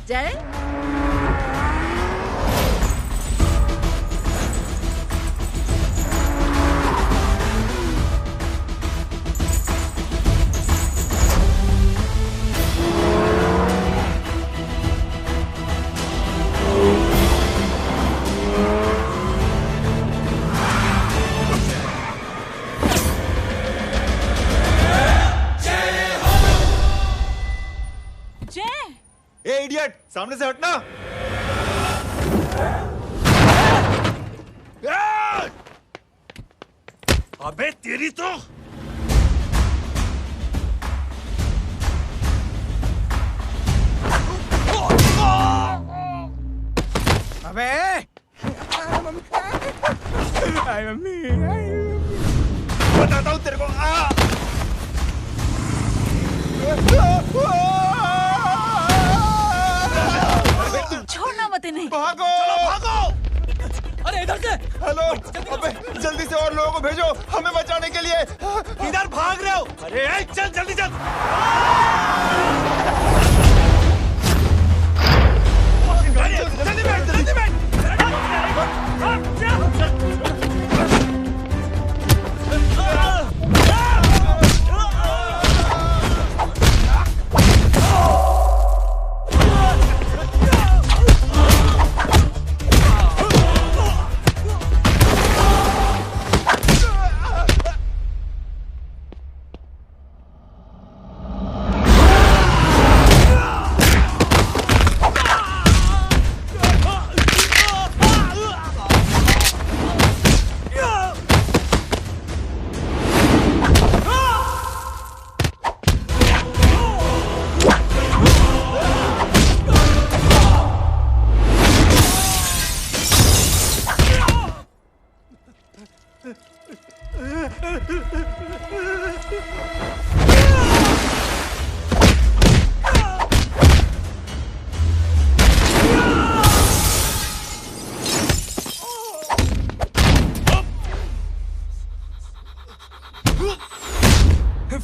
जय सामने से हटना। अबे तेरी तो अबे मम्मी बताता हूँ तेरे को। छोड़ना मत इन्हें। भागो चलो भागो। अरे इधर से। हेलो, अबे जल्दी से और लोगों को भेजो हमें बचाने के लिए। किधर भाग रहे हो? अरे चल जल्दी चल। जल्दी बैठ जल्दी बैठ।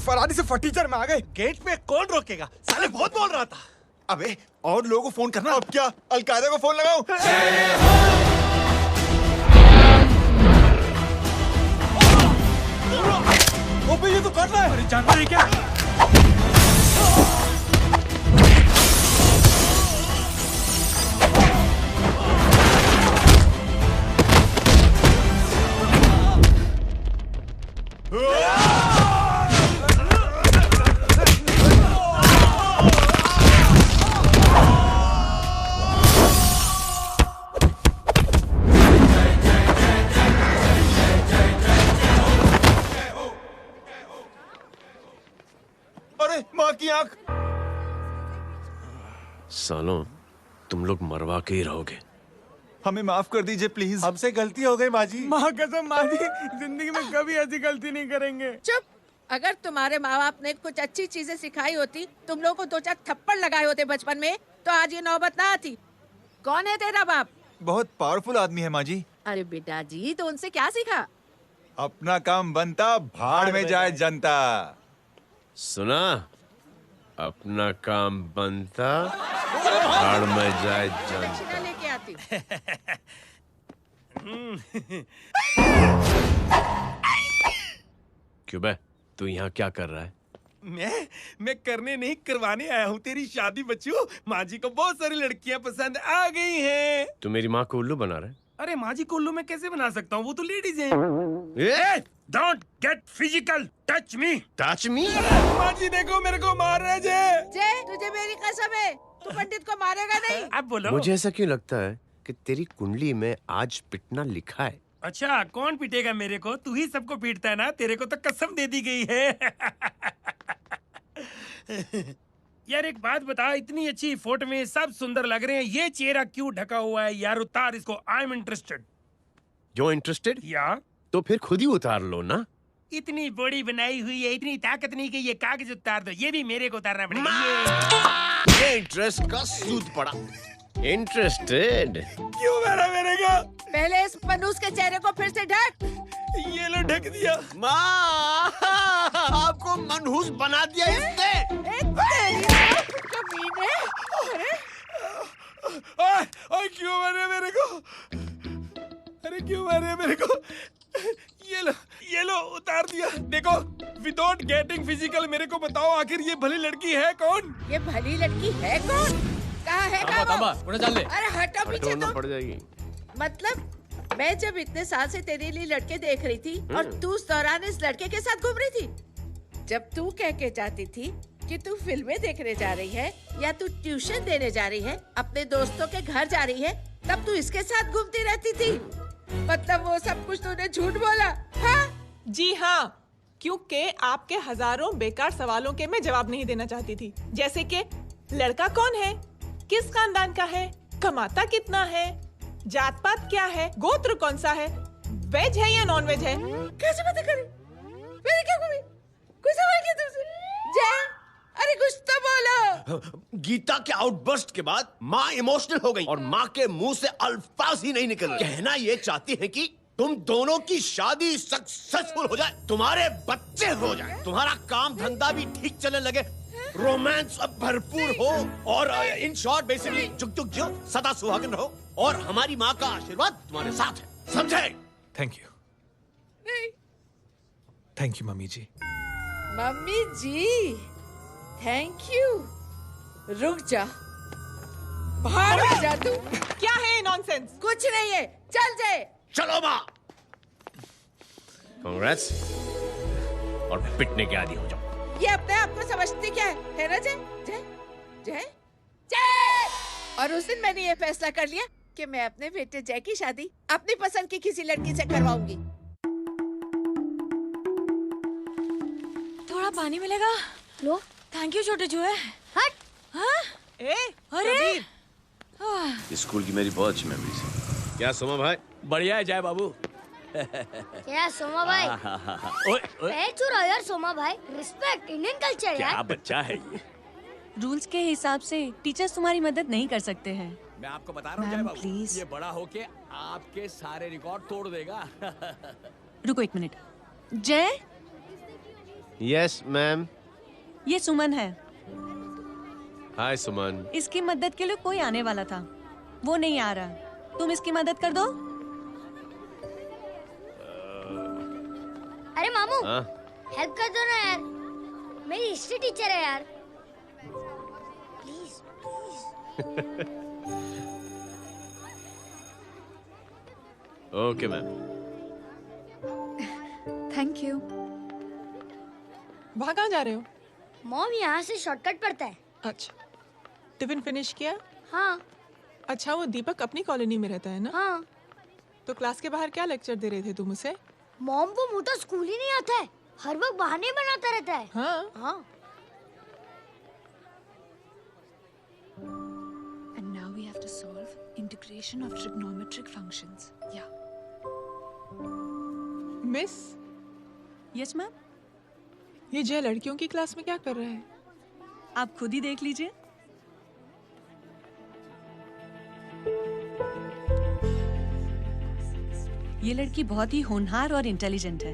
फरारी से फटीचर में आ गए। गेट पे कौन रोकेगा? साले बहुत बोल रहा था। अबे और लोगों को फोन करना। अब क्या अलकायदा को फोन लगाऊं? ओपी ये तो कर रहा है। अरे जानता है क्या? अरे माँ की आंख। सालों तुम लोग मरवा के ही रहोगे। हमें माफ कर दीजिए प्लीज। हमसे गलती हो गई माँ जी। माँ कसम माँ जी, जिंदगी में कभी ऐसी गलती नहीं करेंगे। चुप। अगर तुम्हारे माँ बाप ने कुछ अच्छी चीजें सिखाई होती, तुम लोगों को 2-4 थप्पड़ लगाए होते बचपन में, तो आज ये नौबत ना आती। कौन है तेरा बाप? बहुत पावरफुल आदमी है माँ जी। अरे बेटा जी, तो उनसे क्या सीखा? अपना काम बनता भाड़ में जाए जनता। सुना? अपना काम बनता भाड़ में जाए दक्षिणा जनता। लेके आती क्यों बे, तू यहाँ क्या कर रहा है? मैं करने नहीं करवाने आया हूँ तेरी शादी बच्चू। माँ जी को बहुत सारी लड़कियाँ पसंद आ गई हैं। तू मेरी माँ को उल्लू बना रहा है? अरे माँ जी को उल्लू मैं कैसे बना सकता हूँ? वो तो लेडीज हैं। Don't get physical, touch me. Touch me? माँ जी देखो मेरे को मार रहे जय। जय, तुझे मेरी कसम है, तू पंडित को मारेगा नहीं। अब बोलो। मुझे ऐसा क्यों लगता है कि तेरी कुंडली में आज पिटना लिखा है? अच्छा कौन पीटेगा मेरे को? तू ही सबको पीटता है ना। तेरे को तो कसम दे दी गई है। यार एक बात बता, इतनी अच्छी फोटो में सब सुंदर लग रहे हैं, ये चेहरा क्यों ढका हुआ है? यार उतार इसको। I am interested. जो इंटरेस्टेड? या तो फिर खुद ही उतार लो ना। इतनी बॉडी बनाई हुई है, इतनी ताकत नहीं कि ये कागज उतार दो। ये भी मेरे को उतारना पड़ेगा। ये इंटरेस्ट का सूद पड़ा। इंटरेस्टेड? क्यों मेरा मेरे का? पहले इस मनूस के चेहरे को फिर से ढक। ये लो ढक दिया। माँ, आपको मनहूस बना दिया इसने। एक तेरी कमीने। अरे ओए ओए क्यों मारे मेरे को? अरे क्यों मारे मेरे को? ये लो उतार दिया। देखो विदाउट गेटिंग फिजिकल मेरे को बताओ आखिर ये भली लड़की है कौन? ये भली लड़की है कौन? कहाँ है कहाँ वो? अरे हटो पीछे ढूंढना तो। पड़ जाएगी। मतलब मैं जब इतने साल से तेरे लिए लड़के देख रही थी और तू उस दौरान इस लड़के के साथ घूम रही थी। जब तू कह के जाती थी कि तू फिल्में देखने जा रही है या तू ट्यूशन देने जा रही है, अपने दोस्तों के घर जा रही है, तब तू इसके साथ घूमती रहती थी। मतलब वो सब कुछ तूने झूठ बोला? हाँ? जी हाँ, क्योंकि आपके हजारों बेकार सवालों के मैं जवाब नहीं देना चाहती थी। जैसे कि लड़का कौन है, किस खानदान का है, कमाता कितना है, जात पात क्या है, गोत्र कौन सा है, वेज है या नॉन वेज है। कैसे पता करी? मैंने क्या करी? कोई सवाल किया तुमसे? जय, अरे कुछ तो बोलो। गीता के आउटबर्स्ट के बाद माँ इमोशनल हो गई और माँ के मुंह से अल्फाज ही नहीं निकल रहे। कहना ये चाहती है कि तुम दोनों की शादी सक्सेसफुल हो जाए, तुम्हारे बच्चे हो जाए, तुम्हारा काम धंधा भी ठीक चलने लगे, रोमांस अब भरपूर हो और इन शॉर्ट बेसिकली जुग जुग जियो, सदा सुहागन रहो और हमारी माँ का आशीर्वाद तुम्हारे साथ है। समझे? थैंक यू, नहीं, thank you mummy ji. Mummy ji, thank you. रुक जा, बाहर आ जा तू। क्या है नॉनसेंस? कुछ नहीं है, चल जाए। चलो माँ। कांग्रेस और पिटने के आदी हो जाओ। ये अपने आप को समझती क्या है ना जय? जय जय जय। और उस दिन मैंने ये फैसला कर लिया कि मैं अपने बेटे जय की शादी अपनी पसंद की किसी लड़की से करवाऊंगी। थोड़ा पानी मिलेगा? लो। थैंक यू छोटे चूहे। हट। हाँ? ए, अरे स्कूल की मेरी बहुत अच्छी मेमोरीज है। क्या सोमा भाई? बढ़िया है जय बाबू। क्या सोमा भाई? ओए ओए, पैर छू रहा यार सोमा भाई, रिस्पेक्ट, इंडियन कल्चर क्या यार। बच्चा है ये। रूल्स के हिसाब से टीचर्स तुम्हारी मदद नहीं कर सकते हैं। मैं आपको बता रहा हूँ जय मैम, बाबू, प्लीज। ये बड़ा होके आपके सारे रिकॉर्ड तोड़ देगा। रुको एक मिनट। जय, यस मैम। ये सुमन है। हाय सुमन। इसकी मदद के लिए कोई आने वाला था, वो नहीं आ रहा। तुम इसकी मदद कर दो। अरे मामू, हाँ? हेल्प कर दो ना यार, मेरी हिस्ट्री टीचर है यार, please please. Okay ma'am. Thank you. वहाँ कहाँ जा रहे हो? मॉम यहाँ से शॉर्टकट पड़ता है। अच्छा, टिफिन फिनिश किया? हाँ अच्छा, वो दीपक अपनी कॉलोनी में रहता है ना? हाँ। तो क्लास के बाहर क्या लेक्चर दे रहे थे तुम उसे? मॉम वो मुँह तो स्कूल ही नहीं आता है, हर वक्त बहाने बनाता रहता है। हाँ। हाँ। And now we have to solve integration of trigonometric functions. Yeah. Miss, yes ma'am. ये जय लड़कियों की क्लास में क्या कर रहा है? आप खुद ही देख लीजिए। ये लड़की बहुत ही होनहार और इंटेलिजेंट है।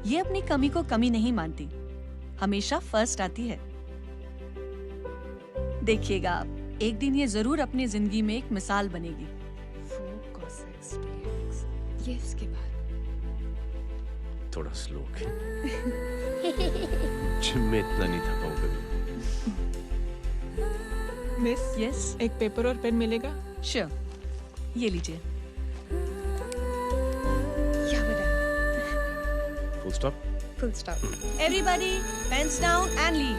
ये अपनी कमी को कमी नहीं मानती, हमेशा फर्स्ट आती है। देखिएगा आप, एक दिन ये जरूर अपनी जिंदगी में एक मिसाल बनेगी। 4 cos x dx. ये इसके बाद। थोड़ा स्लो। जिम में इतना नहीं थका हूँ कभी। मिस, यस, एक पेपर और पेन मिलेगा? श्योर, ये लीजिए। Yeah, we're done. Full stop. Full stop. Everybody pens down and leave.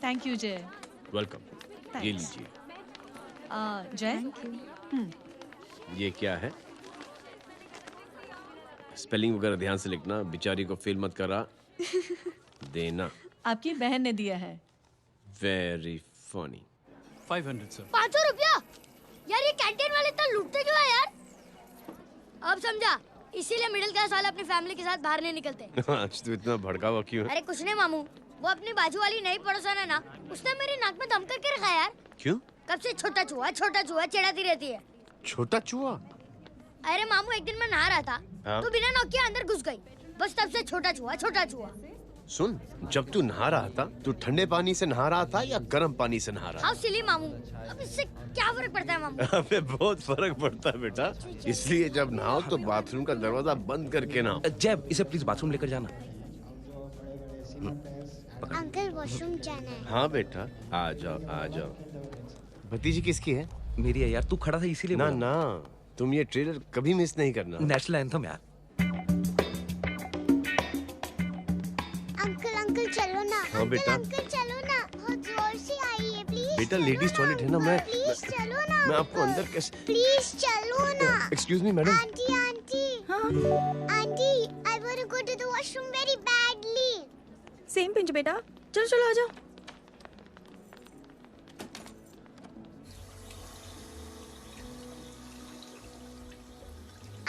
Thank you Jay. Welcome. ये Thanks. लीजिए। जय, Thank you. ये क्या है? स्पेलिंग वगैरह ध्यान से लिखना, बेचारी को फेल मत करा देना। आपकी बहन ने दिया है। Very funny. 500 सर। 500 रुपया? यार ये कैंटीन वाले इतना लूटते क्यों है यार? अब समझा, इसीलिए मिडिल क्लास वाले अपनी फैमिली के साथ बाहर नहीं निकलते। आज तो इतना भड़का हुआ क्यों है? अरे कुछ नहीं मामू, वो अपनी बाजू वाली नई पड़ोसन है ना, उसने मेरी नाक में दम करके रखा है यार। क्यों? कब से छोटा चूहा चिढ़ाती रहती है। छोटा चूहा? अरे मामू, एक दिन मैं नहा रहा था हाँ? तो बिना नॉक के अंदर घुस गई, बस तब से छोटा चूहा। सुन, जब तू नहा रहा था, तू ठंडे पानी से नहा रहा था या गर्म पानी से नहा रहा हाउ सिली मामू, अब इससे क्या फर्क पड़ता है मामू? था? अबे बहुत फर्क पड़ता है बेटा, इसलिए जब नहाओ तो बाथरूम का दरवाजा बंद करके नहाओ। जैब, इसे प्लीज बाथरूम लेकर जाना। अंकल वॉशरूम जाना है। हाँ बेटा, आ जाओ आ जाओ। भतीजी किसकी है? मेरी है यार, तू खड़ा था इसीलिए ना बोला। ना, तुम ये ट्रेलर कभी मिस नहीं करना। नेशनल एंथम यार। अंकल चलो ना। हाँ बेटा। अंकल चलो ना, बहुत जोर से आई है प्लीज। बेटा लेडीज टॉयलेट है ना, प्लीज चलो ना। मैं आपको अंदर कैसे? प्लीज चलो ना। Excuse me madam. Aunty aunty, I want to go to the washroom very badly. Same pinch बेटा, चलो चलो आ जाओ।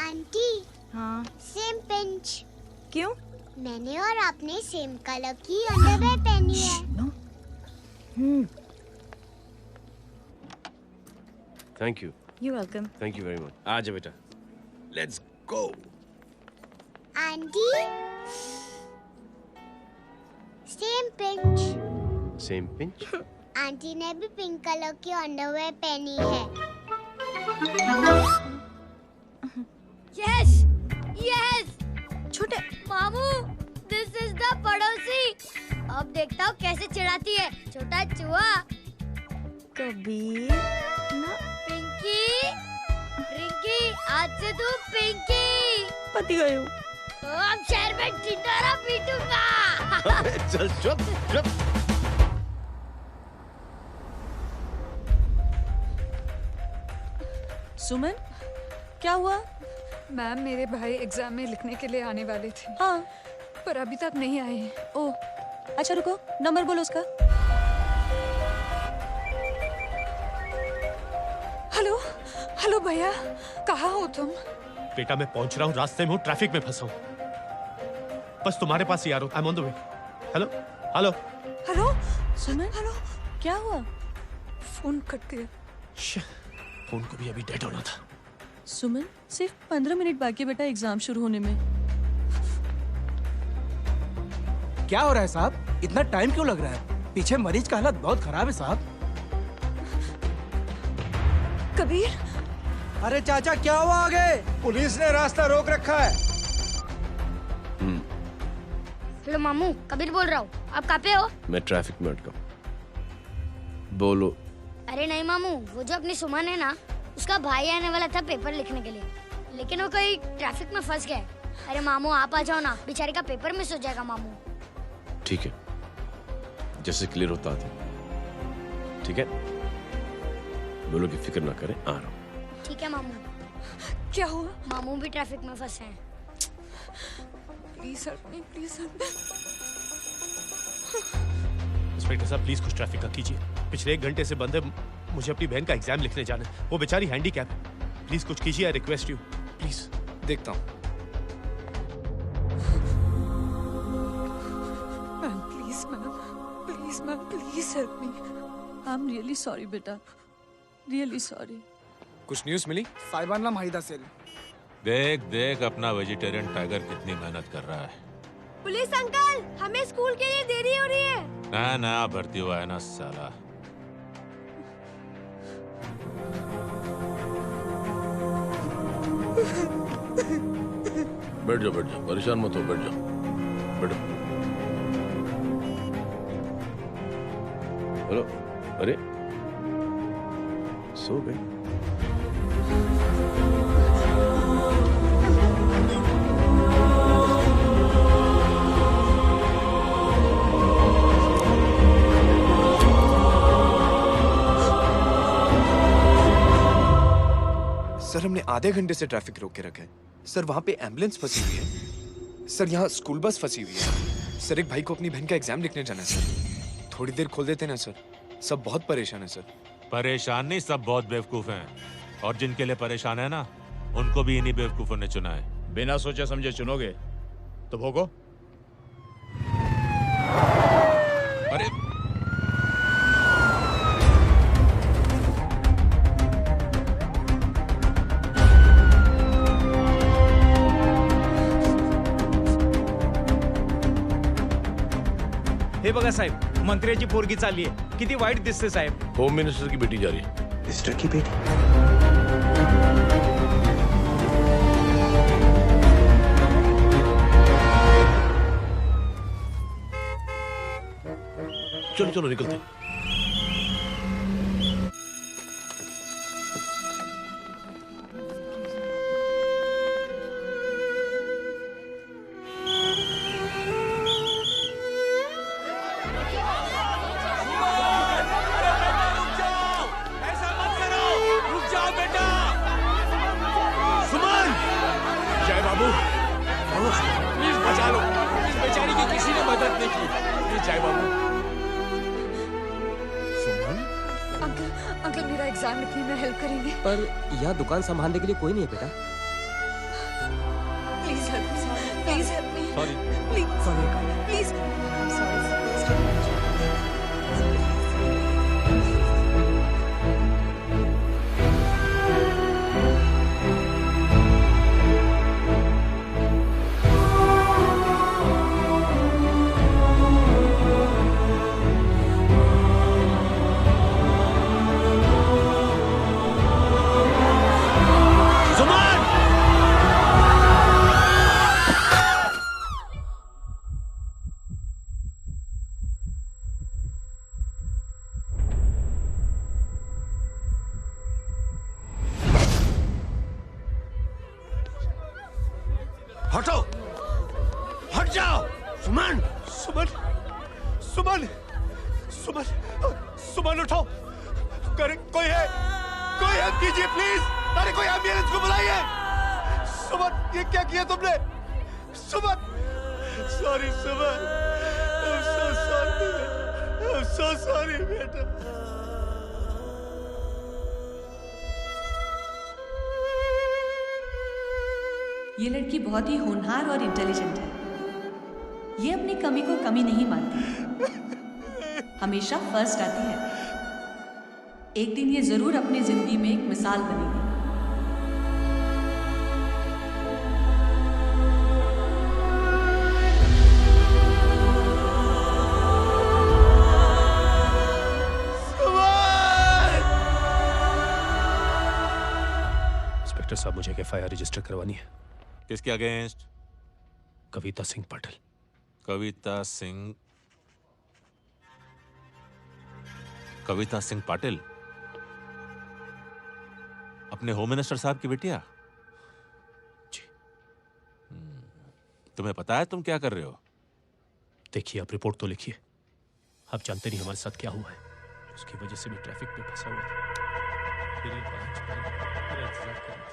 आंटी, हाँ सेम पिंच। क्यों? मैंने और आपने सेम कलर की अंडरवेयर पहनी है। Thank you, you welcome. Thank you very much. आ जाओ बेटा, let's go. Aunty, same pinch. Same pinch. Aunty ने भी पिंक कलर की अंडरवेयर पहनी है। Yes yes. छोटे मामू, दिस इज द पड़ोसी। अब देखता हूँ कैसे चिढ़ाती है छोटा चूहा। कबीर ना। पिंकी, रिंकी, आज से तू पिंकी। पति गई हूँ। अब शहर में ढिंढोरा पीटूंगा। चल चुप चुप। सुमन, क्या हुआ? मैम, मेरे भाई एग्जाम में लिखने के लिए आने वाले थे, हाँ, पर अभी तक नहीं आए हैं। ओह, अच्छा रुको, नंबर बोलो उसका। हेलो हेलो भैया, कहाँ हो तुम? बेटा मैं पहुंच रहा हूँ, रास्ते में हूँ, ट्रैफिक में फंसा हूँ, बस तुम्हारे पास ही आ रहा हूँ। I am on the way. Hello hello hello Suman, hello. क्या हुआ? फोन कट गया। फोन को भी अभी डेड होना था। सुमन, सिर्फ 15 मिनट बाकी बेटा एग्जाम शुरू होने में। क्या हो रहा है साहब? इतना टाइम क्यों लग रहा है? पीछे मरीज का हालत बहुत खराब है साहब। कबीर, अरे चाचा क्या हुआ आगे? पुलिस ने रास्ता रोक रखा है। हेलो मामू, कबीर बोल रहा हूँ। आप कहाँ पे हो? मैं ट्रैफिक में अटका हूँ। बोलो। अरे नहीं मामू, वो जो अपनी सुमन है ना, उसका भाई आने वाला था पेपर लिखने के लिए, लेकिन वो कहीं ट्रैफिक में फंस गया। अरे मामू आप आ जाओ ना, बेचारे का पेपर मिस हो जाएगा मामू। ठीक है, जैसे क्लियर होता था। ठीक है, बोलो कि फिक्र ना करें, आ रहा हूँ। ठीक है मामू। क्या हुआ? मामू भी ट्रैफिक में फंसे हैं। Please help me, please help me. Inspector साहब प्लीज कुछ ट्रैफिक का कीजिए, पिछले 1 घंटे से बंद है, मुझे अपनी बहन का एग्जाम लिखने जाना है, वो बेचारी हैंडीकैप है। प्लीज कुछ कीजिए, आई रिक्वेस्ट यू प्लीज। देखता हूँ। Ma'am please help me. I am really sorry बेटा, रियली सॉरी। कुछ न्यूज़ मिली? साहिबाना माहिदा सेल। देख देख अपना वेजिटेरियन टाइगर कितनी मेहनत कर रहा है। पुलिस अंकल, हमें स्कूल के लिए देरी हो रही है। नया नया भर्ती हुआ है ना साला। बैठ जाओ, परेशान मत हो, बैठ जाओ, बैठो। हेलो, अरे सो गए? सर हमने आधे घंटे से ट्रैफिक रोक के रखा है। सर वहाँ पे एम्बुलेंस फंसी हुई है। सर यहाँ स्कूल बस फंसी हुई है। सर एक भाई को अपनी बहन का एग्जाम लिखने जाना है सर। थोड़ी देर खोल देते ना सर। सब बहुत परेशान है सर। परेशान नहीं, सब बहुत बेवकूफ हैं, और जिनके लिए परेशान है ना, उनको भी इन्हीं बेवकूफों ने चुना है। बिना सोचे समझे चुनोगे तो भोगो। अरे हे बघा साहेब, मंत्र्याची पोरगी चालली आहे. किती वाईट दिसते साहेब. होम मिनिस्टर की बेटी जा रही है. मिनिस्टर की बेटी? चलो चलो निकलते. अंकल मेरा एग्जाम लिखने में हेल्प करेंगे? पर यहाँ दुकान संभालने के लिए कोई नहीं है बेटा. Please help me. Please help me. Sorry. Please. Sorry. Please. I am sorry. हटो, हट जाओ. सुमन, सुमन, सुमन, सुमन, सुमन उठो. कोई है, कोई हेल्प कीजिए प्लीज. अरे कोई एम्बुलेंस को बुलाइए. सुमन, ये क्या किया तुमने? Suman, sorry Suman. I'm so sorry. I'm so sorry बेटा. ये लड़की बहुत ही होनहार और इंटेलिजेंट है. ये अपनी कमी को कमी नहीं मानती. हमेशा फर्स्ट आती है. एक दिन ये जरूर अपनी जिंदगी में एक मिसाल बनेगी. इंस्पेक्टर साहब, मुझे एफआईआर रजिस्टर करवानी है. किसके अगेंस्ट? कविता सिंह पाटिल. कविता सिंह. कविता सिंह पाटिल अपने होम मिनिस्टर साहब की बेटिया? जी. तुम्हें पता है तुम क्या कर रहे हो? देखिए, आप रिपोर्ट तो लिखिए. आप जानते नहीं हमारे साथ क्या हुआ है. उसकी वजह से भी ट्रैफिक में फंसा हुआ था.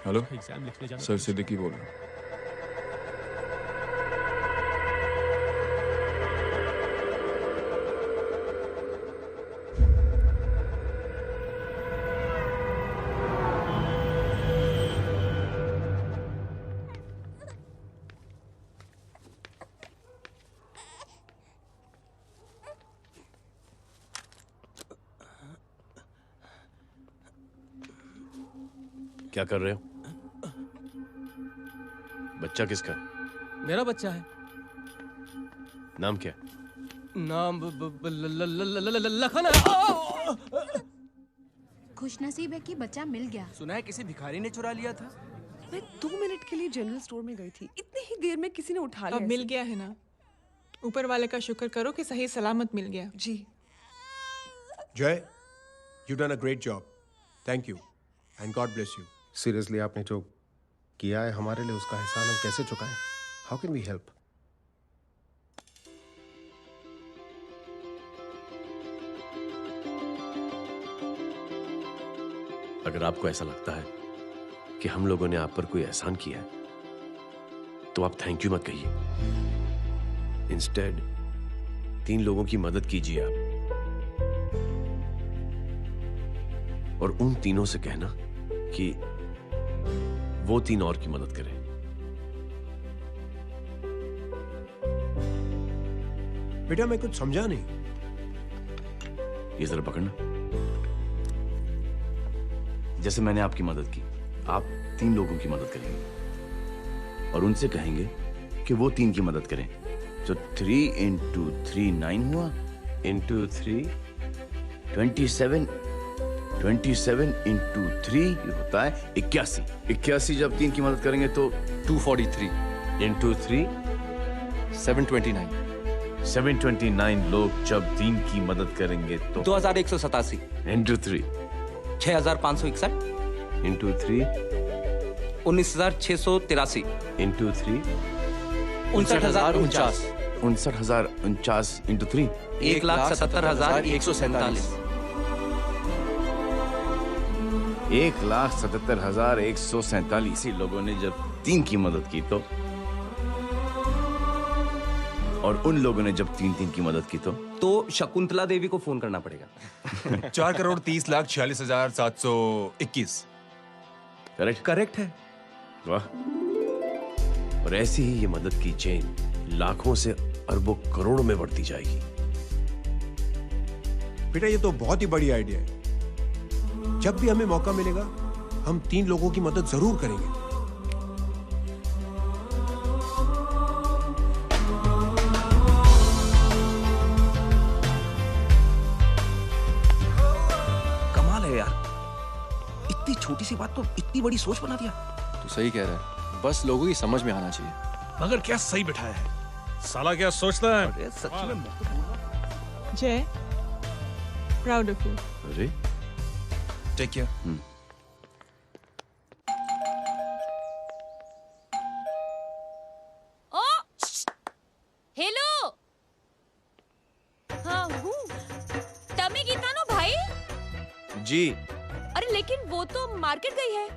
हेलो एग्जाम लिखने जाना. सर सिद्दीकी बोल रहा हूँ. क्या कर रहे हो? बच्चा किसका? मेरा बच्चा है. नाम क्या? नाम लखन है. खुशनसीब है कि बच्चा मिल गया. सुना है किसी भिखारी ने चुरा लिया था. मैं 2 मिनट के लिए जनरल स्टोर में गई थी. इतनी ही देर में किसी ने उठा लिया. अब मिल गया है ना. ऊपर वाले का शुक्र करो कि सही सलामत मिल गया. जी. जय, you done a great job. Thank you and God bless you. Seriously आपने जो किया है हमारे लिए, उसका एहसान हम कैसे चुकाएं? How can we help? अगर आपको ऐसा लगता है कि हम लोगों ने आप पर कोई एहसान किया है, तो आप थैंक यू मत कहिए. इंस्टेड 3 लोगों की मदद कीजिए आप, और उन तीनों से कहना कि वो 3 और की मदद करें. बेटा मैं कुछ समझा नहीं. ये जरा पकड़ना. जैसे मैंने आपकी मदद की, आप 3 लोगों की मदद करेंगे और उनसे कहेंगे कि वो 3 की मदद करें. तो 3 into 3 9 हुआ into 3 27 into 3 ये होता है 81 81 जब 3 की मदद करेंगे तो 243 into 3 729 729 लोग जब 3 की मदद करेंगे तो 2187 into 3 6561 into 3 19683 into 3 59049 59049 into 3 1,77,147 1,77,147 लोगों ने जब 3 की मदद की तो और उन लोगों ने जब 3 की मदद की तो शकुंतला देवी को फोन करना पड़ेगा 4,30,46,721 करेक्ट है वाह। और ऐसी ही ये मदद की चेन लाखों से अरबों करोड़ों में बढ़ती जाएगी। बेटा ये तो बहुत ही बड़ी आइडिया है। जब भी हमें मौका मिलेगा हम 3 लोगों की मदद जरूर करेंगे। कमाल है यार, इतनी छोटी सी बात को इतनी बड़ी सोच बना दिया। तू सही कह रहा है, बस लोगों की समझ में आना चाहिए। मगर क्या सही बिठाया है, साला क्या सोचता है। सच में जय, proud of you. अरे टेक केयर। ओ हेलो हाँ हूँ तमी गीता नो भाई जी। अरे लेकिन वो तो मार्केट गई है।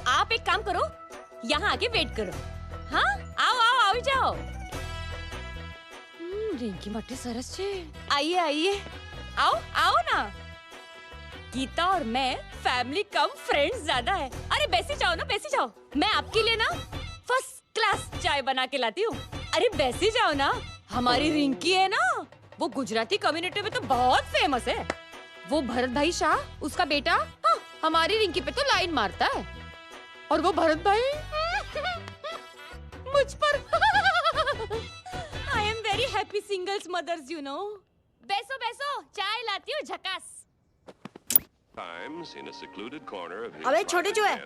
आप एक काम करो, यहाँ आके वेट करो। हाँ आओ आओ आओ जाओ। रिंकी मट्टी सरस छे। आइए आइए आओ आओ ना। गीता और मैं फैमिली कम फ्रेंड्स ज्यादा है। अरे बैसी जाओ ना, बैसी जाओ। मैं आपके लिए ना फर्स्ट क्लास चाय बना के लाती हूँ। अरे बैसी जाओ ना। हमारी रिंकी है ना, वो गुजराती कम्युनिटी में तो बहुत फेमस है। वो भरत भाई शाह, उसका बेटा, हाँ, हमारी रिंकी पे तो लाइन मारता है। और वो भरत भाई मुझ पर I am very happy singles mothers you know. बैसो बैसो, चाय लाती हूँ झकास। अबे छोटे चूहे,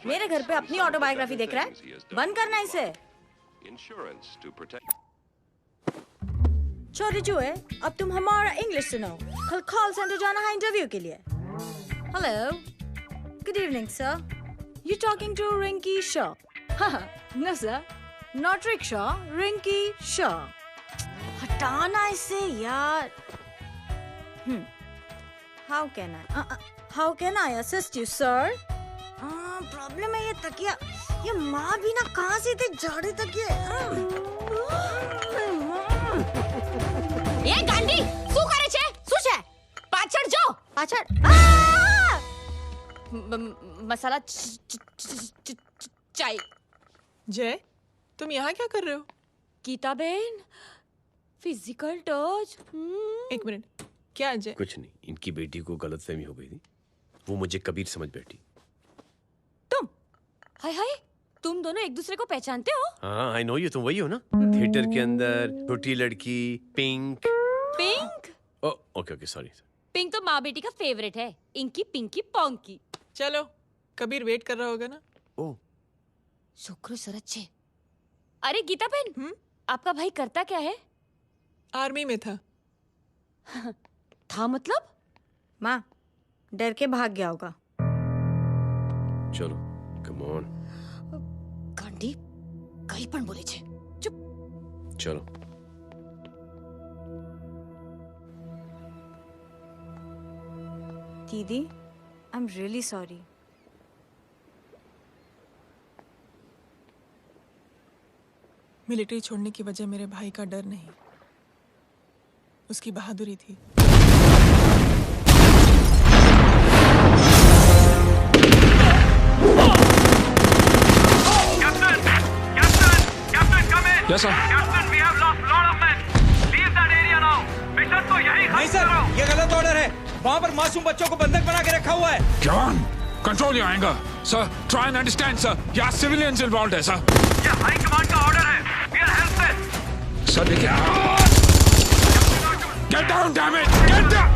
मेरे घर पे अपनी ऑटोबायोग्राफी देख रहा है? बंद करना इसे। छोटे चूहे, अब तुम हमारा इंग्लिश सुनो। कल कॉल सेंटर जाना है इंटरव्यू के लिए। Hello, good evening sir. You talking to Rinki Shaw? No sir, not rickshaw, Rinki Shaw. हटाना इसे यार। How can I assist you, sir? Problem है ये तकिया। ये माँ भी ना कहाँ से इतने जाड़े तकिए। ये गांडी, શું કરે છે? શું છે? પાછળ જો, પાછળ। मसाला चाय। जय, तुम यहाँ क्या कर रहे हो? गीता बहन, फिजिकल टच। एक मिनट, क्या जय? कुछ नहीं, इनकी बेटी को गलतफहमी हो गई थी, वो मुझे कबीर समझ बैठी। हाय हाय, तुम दोनों एक दूसरे को पहचानते हो? हाँ, आई नो यू, तुम वही हो ना थिएटर के अंदर छोटी लड़की pink. Pink? Okay okay sorry. Pink तो माँ बेटी का फेवरेट है। Inky pinky ponky. चलो, कबीर वेट कर रहा होगा ना। ओह, शुक्र सरच्चे। अरे गीता बहन, आपका भाई करता क्या है? आर्मी में था। था मतलब? माँ, डर के भाग गया होगा। चलो, कम ऑन। गांडी, कहीं पण बोले छे। चुप। चलो। दीदी, I am really sorry. Military छोड़ने की वजह मेरे भाई का डर नहीं, उसकी बहादुरी थी। Yes, sir. Captain, we have lost lot of men. Leave that area now. Mission तो यही खत्म नहीं सर, ये गलत ऑर्डर है। वहाँ पर मासूम बच्चों को बंधक बना के रखा हुआ है। John, control your anger. Sir, try and understand, sir. यहाँ civilians involved है, sir. ये हाई कमांड का ऑर्डर है। We are helpless. सर देखिए। Get down, damn it! Get down!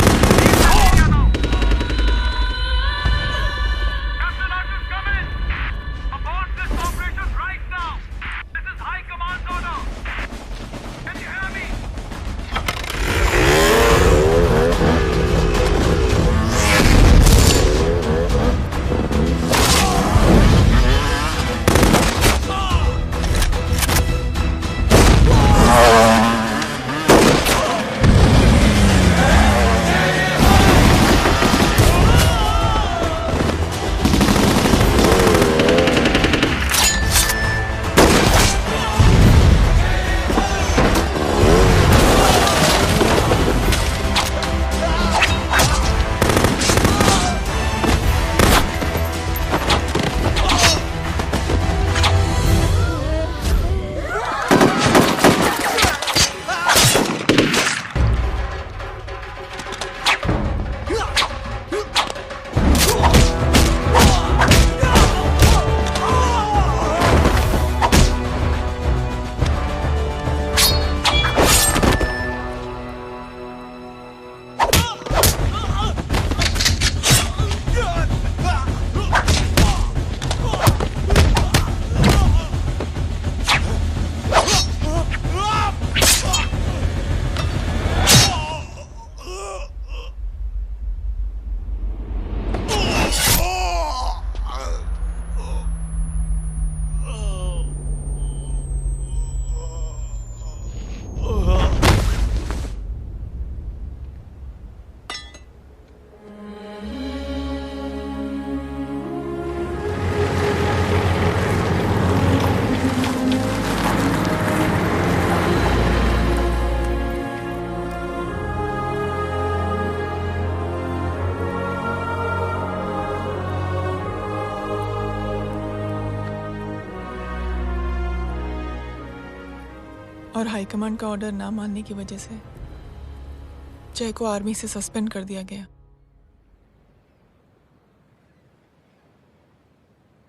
और हाईकमांड का ऑर्डर ना मानने की वजह से जय को आर्मी से सस्पेंड कर दिया गया।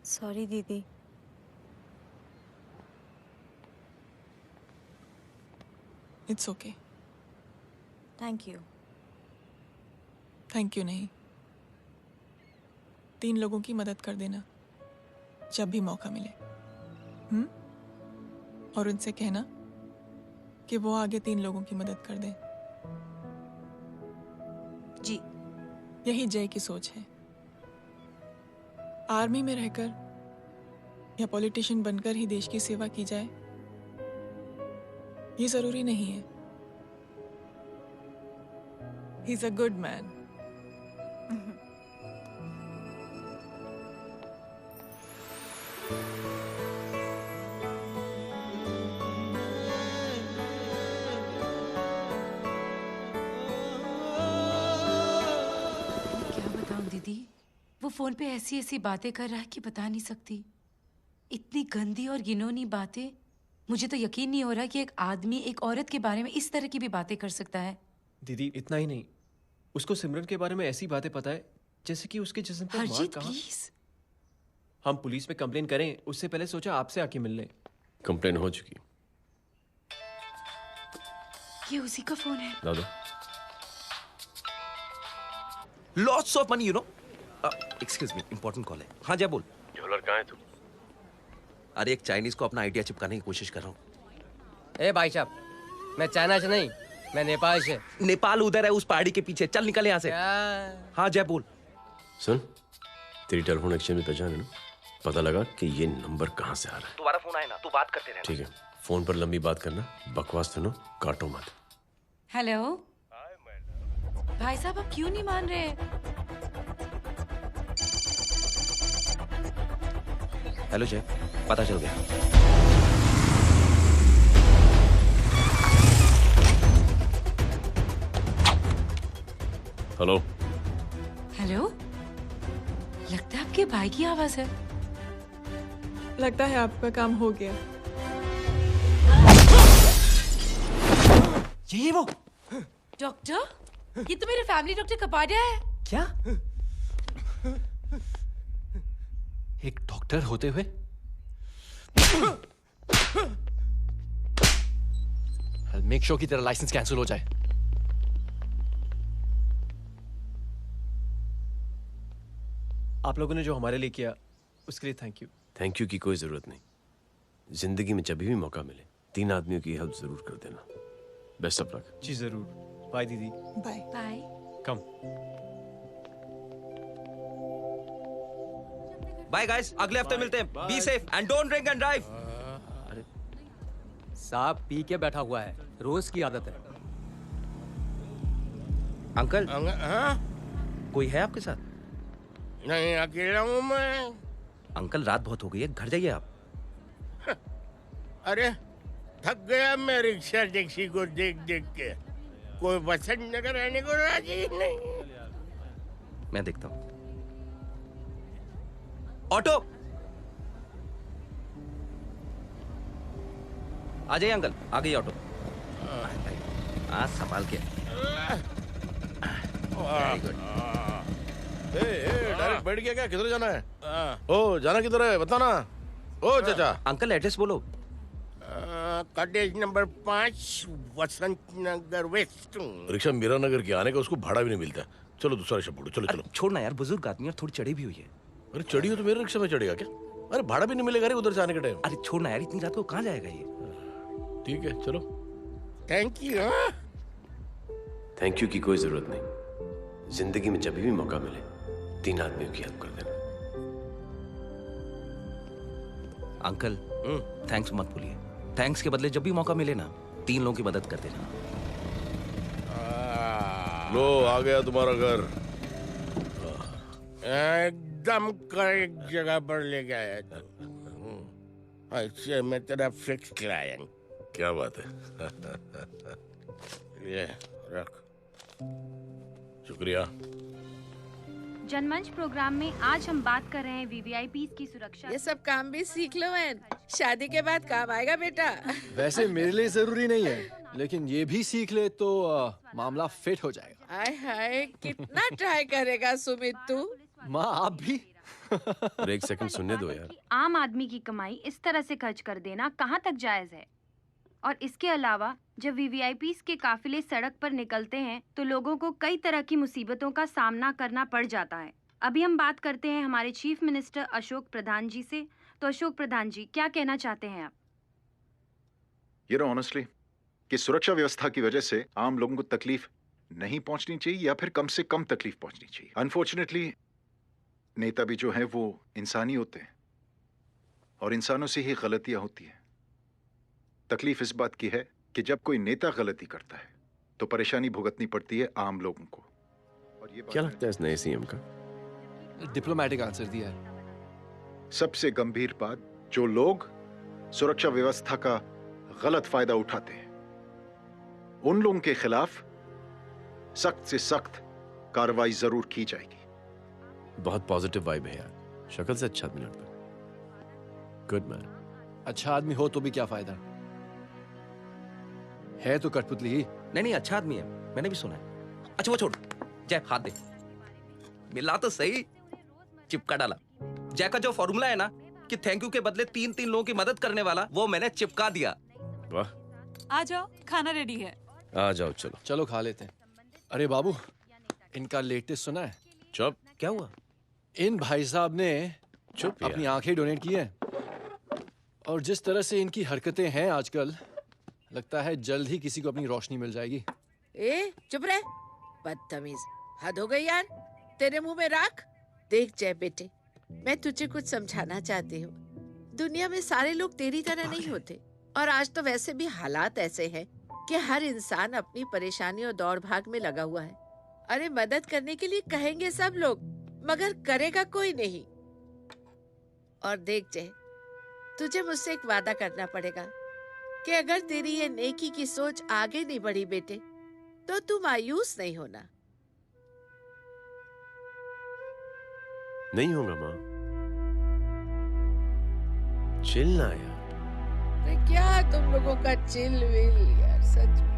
सॉरी दीदी। It's okay. Thank you. Thank you नहीं, 3 लोगों की मदद कर देना जब भी मौका मिले। और उनसे कहना कि वो आगे 3 लोगों की मदद कर दे। जी। यही जय की सोच है। आर्मी में रहकर या पॉलिटिशियन बनकर ही देश की सेवा की जाए, ये जरूरी नहीं है। He is a good man. वो फोन पे ऐसी ऐसी बातें कर रहा है कि बता नहीं सकती। इतनी गंदी और घिनौनी बातें। मुझे तो यकीन नहीं हो रहा कि एक आदमी एक औरत के बारे में इस तरह की भी बातें कर सकता है। दीदी इतना ही नहीं, उसको सिमरन के बारे में ऐसी बातें पता है जैसे कि उसके जिस्म पर मार कहाँ। प्लीज। हम पुलिस में कंप्लेन करें उससे पहले सोचा आपसे आके मिल लें। कंप्लेन हो चुकी। ये उसी का फोन है। दादा lots of money, you know. Excuse me, important call है। हाँ जय बोल। ज्वेलर कहाँ है तू? अरे एक चाइनीज को अपना आइडिया चिपकाने की कोशिश कर रहा हूँ। ए भाई साहब, मैं चाइना से नहीं, मैं नेपाल से। नेपाल उधर है उस पहाड़ी के पीछे, चल निकल यहाँ से। हाँ जय बोल। सुन, तेरी टेलीफोन एक्सचेंज में पहचान है ना? पता लगा कि ये नंबर कहाँ से आ रहा है। तुम्हारा फोन आए ना, तू बात करते रहे। ठीक है, फोन पर लंबी बात करना, बकवास सुनो, काटो मत। हेलो भाई साहब, आप क्यों नहीं मान रहे? हेलो जय, पता चल गया। हेलो हेलो, लगता है आपके भाई की आवाज है। लगता है आपका काम हो गया। ये वो डॉक्टर, ये तो मेरे फैमिली डॉक्टर कपाडिया है। क्या? एक डॉक्टर होते हुए I'll make sure कि तेरा लाइसेंस कैंसिल हो जाए। आप लोगों ने जो हमारे लिए किया उसके लिए थैंक यू। थैंक यू की कोई जरूरत नहीं। जिंदगी में जब भी मौका मिले 3 आदमियों की हेल्प जरूर कर देना। Best of luck. जी जरूर। बाय दीदी। Bye bye. Come. Bye guys, अगले हफ्ते मिलते हैं। Be safe and don't drink and drive. साहब पी के बैठा हुआ है, रोज की आदत है। अंकल हाँ? कोई है आपके साथ? नहीं, अकेला हूँ मैं। अंकल रात बहुत हो गई है, घर जाइए आप। अरे थक गया मैं रिक्शा टैक्सी को देख देख के। कोई वसंत नगर रहने को राजी नहीं। मैं देखता हूँ। ऑटो आ जाइए अंकल, आ गई ऑटो। हाँ संभाल के। डायरेक्ट बैठ गया क्या? किधर जाना है? ओ जाना किधर है बताना। ओ चाचा। अंकल एड्रेस बोलो। कॉटेज नंबर 5 वसंत नगर वेस्ट। रिक्शा मीरा नगर के आने का उसको भाड़ा भी नहीं मिलता। चलो दूसरा रिक्शा पकड़ो। चलो चलो। छोड़ना यार, बुजुर्ग आदमी और थोड़ी चढ़ी भी हुई है। अरे चढ़ी हो तो मेरे रिक्शा में चढ़ेगा क्या? अरे भाड़ा भी नहीं मिलेगा रे उधर से आने के टाइम। अरे छोड़ना यार, इतनी रात को कहाँ जाएगा ये? ठीक है चलो। Thank you. थैंक यू की कोई जरूरत नहीं। जिंदगी में जब भी मौका मिले 3 आदमियों की हेल्प कर देना। अंकल थैंक्स मत भूलिए। थैंक्स के बदले जब भी मौका मिले ना 3 लोगों की मदद कर देना। लो आ गया तुम्हारा घर। एकदम करेक्ट जगह पर ले गया तू। ऐसे मैं तेरा फिक्स क्लाइंट। क्या बात है। ये रख। शुक्रिया। जनमंच प्रोग्राम में आज हम बात कर रहे हैं वीवीआईपी की सुरक्षा। ये सब काम भी सीख लो एन, शादी के बाद काम आएगा बेटा। वैसे मेरे लिए जरूरी नहीं है, लेकिन ये भी सीख ले तो मामला फिट हो जाएगा। हाय हाय, कितना ट्राई करेगा सुमित तू? माँ आप भी। अरे 1 सेकंड सुनने दो यार। आम आदमी की कमाई इस तरह से खर्च कर देना कहाँ तक जायज है? और इसके अलावा जब वीवीआईपीज़ के काफिले सड़क पर निकलते हैं तो लोगों को कई तरह की मुसीबतों का सामना करना पड़ जाता है। अभी हम बात करते हैं हमारे चीफ मिनिस्टर अशोक प्रधान जी से। तो अशोक प्रधान जी, क्या कहना चाहते हैं आप? ये नो ऑनेस्टली कि सुरक्षा व्यवस्था की वजह से आम लोगों को तकलीफ नहीं पहुंचनी चाहिए या फिर कम से कम तकलीफ पहुंचनी चाहिए। अनफॉर्चुनेटली नेता भी जो है वो इंसानी होते हैं और इंसानों से ही गलतियां होती हैं। तकलीफ इस बात की है कि जब कोई नेता गलती करता है तो परेशानी भुगतनी पड़ती है आम लोगों को। और ये क्या लगता है इस नए सीएम का? डिप्लोमेटिक आंसर दिया है। सबसे गंभीर बात, जो लोग सुरक्षा व्यवस्था का गलत फायदा उठाते हैं उन लोगों के खिलाफ सख्त से सख्त कार्रवाई जरूर की जाएगी। बहुत पॉजिटिव वाइब है यार। शक्ल से अच्छा आदमी लगता है। Good man. अच्छा आदमी हो तो भी क्या फायदा है तो कठपुतली ही। नहीं अच्छा आदमी है, मैंने भी सुना है। अच्छा वो छोड़, जय हाथ दे। मिला तो सही, चिपका डाला। जय का जो फॉर्मूला है ना कि थैंक यू के बदले 3 लोगों की मदद करने वाला, वो मैंने चिपका दिया। वाह। आ जाओ, खाना रेडी है। आ जाओ चलो। चलो खा लेते हैं। अरे बाबू, इनका लेटेस्ट सुना है? चुप। क्या हुआ? इन भाई साहब ने चुप अपनी आंखें डोनेट की हैं और जिस तरह से इनकी हरकतें हैं आजकल, लगता है जल्द ही किसी को अपनी रोशनी मिल जाएगी। ए चुप रह, बदतमीज, हद हो गई यार। तेरे मुंह में राख। देख जय बेटे, मैं तुझे कुछ समझाना चाहती हूँ। दुनिया में सारे लोग तेरी तरह नहीं होते और आज तो वैसे भी हालात ऐसे हैं कि हर इंसान अपनी परेशानी और दौड़ भाग में लगा हुआ है। अरे मदद करने के लिए कहेंगे सब लोग, मगर करेगा कोई नहीं। और देख जय, तुझे मुझसे एक वादा करना पड़ेगा कि अगर तेरी ये नेकी की सोच आगे नहीं बढ़ी बेटे, तो तू मायूस नहीं होना। नहीं होगा माँ। चिल ना यार। अरे क्या तुम लोगों का चिल विल यार, सच में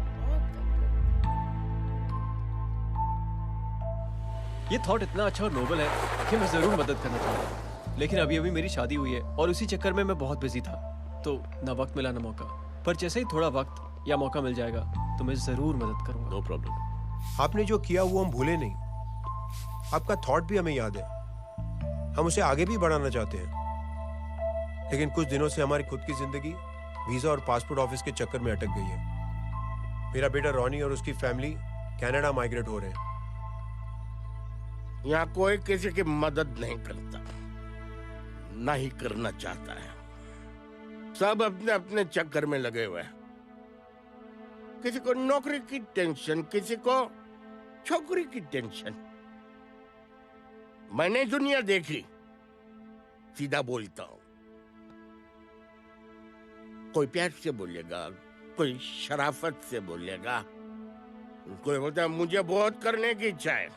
ये थॉट इतना अच्छा और नोबल है कि मैं जरूर मदद करना चाहूंगा। लेकिन अभी मेरी शादी हुई है और उसी चक्कर में मैं बहुत बिजी था, तो ना वक्त मिला ना मौका। पर जैसे ही थोड़ा वक्त या मौका मिल जाएगा तो मैं जरूर मदद करूंगा। No problem. आपने जो किया वो हम भूले नहीं। आपका थॉट भी हमें याद है। हम उसे आगे भी बढ़ाना चाहते हैं, लेकिन कुछ दिनों से हमारी खुद की जिंदगी वीजा और पासपोर्ट ऑफिस के चक्कर में अटक गई है। मेरा बेटा रॉनी और उसकी फैमिली कनाडा माइग्रेट हो रहे हैं। यहाँ कोई किसी की मदद नहीं करता, ना ही करना चाहता है। सब अपने अपने चक्कर में लगे हुए हैं। किसी को नौकरी की टेंशन, किसी को छोकरी की टेंशन। मैंने दुनिया देखी, सीधा बोलता हूं। कोई प्यार से बोलेगा, कोई शराफत से बोलेगा, कोई बोलता है मुझे बहुत करने की इच्छा है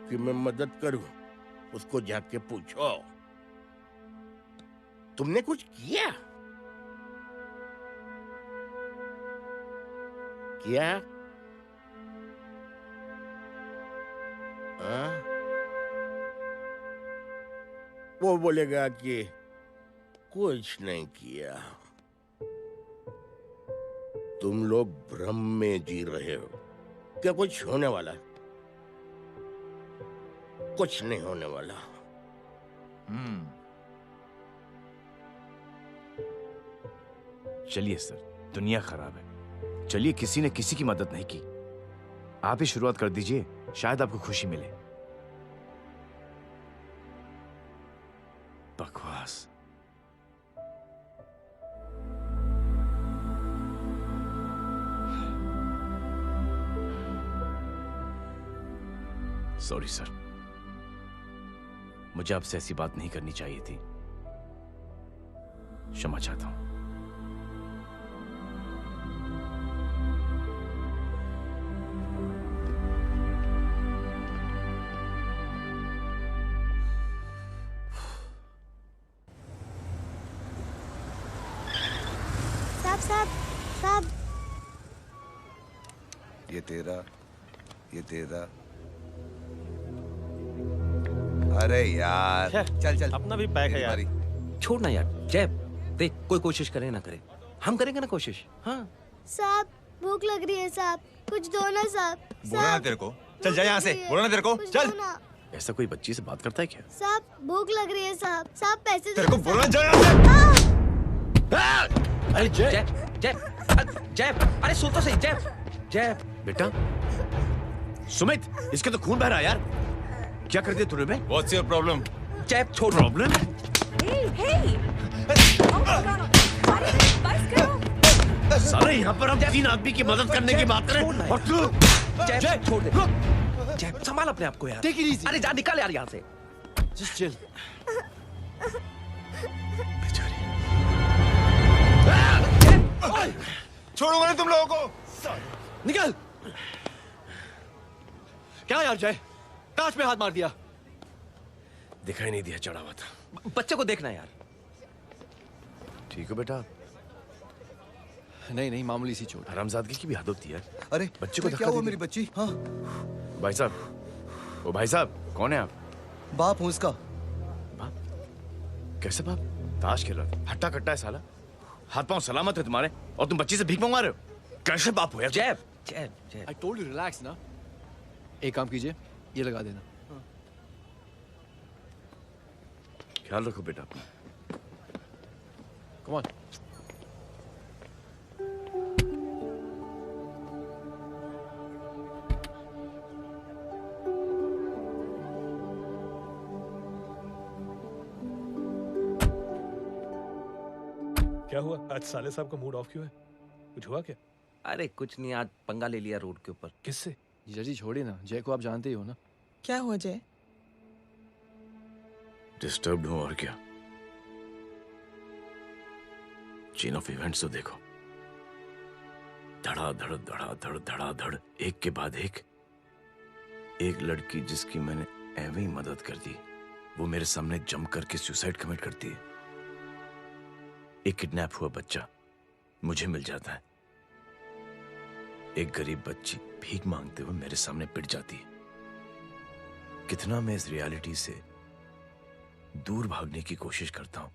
कि मैं मदद करूं। उसको जाके पूछो तुमने कुछ किया? किया? वो बोलेगा कि कुछ नहीं किया। तुम लोग भ्रम में जी रहे हो। क्या कुछ होने वाला? कुछ नहीं होने वाला। चलिए सर, दुनिया खराब है। चलिए, किसी ने किसी की मदद नहीं की। आप ही शुरुआत कर दीजिए, शायद आपको खुशी मिले। बकवास। सॉरी सर, मुझे आपसे ऐसी बात नहीं करनी चाहिए थी। क्षमा चाहता हूं। साहब, ये तेरा। अरे यार, चल अपना भी पैक है यार। छोड़ ना यार। जय, देख, कोई कोशिश करे ना करे, हम करेंगे ना कोशिश। हाँ साहब, भूख लग रही है साहब, कुछ दो ना साहब। बोला ना तेरे को, चल जा यहाँ से। बोला ना तेरे को, चल। ऐसा कोई बच्ची से बात करता है क्या? साहब भूख लग रही है साहब। साहब पैसे तेरे को बोला जा। अरे जय, जय, अरे सुन तो सही। जय बेटा, सुमित, इसके तो खून बह रहा है यार। क्या कर दिया तूने? What's your problem? जय, छोड़। प्रॉब्लम? सारे यहाँ पर हम 3 आदमी की मदद करने की बात करें और तू। जय, छोड़ दे। जय, संभाल अपने आप को यार। Take it easy. अरे जा, निकल यार यहाँ से। Just chill. छोड़ूंगा नहीं तुम लोगों को। निकल। क्या यार जय, कांच में हाथ मार दिया। दिखाई नहीं दिया, चढ़ा हुआ था। बच्चे को देखना यार। ठीक हो बेटा? नहीं, मामूली सी चोट। हरामजादगी की भी हद होती है। अरे बच्चे को क्या हुआ मेरी बच्ची? हाँ भाई साहब, ओ भाई साहब, कौन है आप? बाप हूँ उसका। बाप? कैसे बाप? ताश खेल रहा था, हट्टा कट्टा है साला। हाथ पांव सलामत है तुम्हारे और तुम बच्ची से भीख मंगवा रहे हो? कैसे बाप हो यार? जय, I told you relax ना। एक काम कीजिए, ये लगा देना। ख्याल रखो बेटा अपना। Come on. क्या हुआ? आज साले साहब का मूड ऑफ क्यों है? कुछ हुआ क्या? अरे कुछ नहीं, आज पंगा ले लिया रोड के ऊपर। किससे? जीजा जी छोड़िए ना, जय को आप जानते ही हो ना। क्या हुआ जय? डिस्टर्ब्ड हूं और क्या। चेन ऑफ इवेंट्स तो देखो, धड़ाधड़ धड़ाधड़ धड़ाधड़, एक के बाद एक लड़की जिसकी मैंने ऐਵੇਂ ही मदद कर दी, वो मेरे सामने जम करके सुसाइड कमिट करती है। एक किडनैप हुआ बच्चा मुझे मिल जाता है। एक गरीब बच्ची भीख मांगते हुए मेरे सामने पिट जाती है। कितना मैं इस रियलिटी से दूर भागने की कोशिश करता हूं।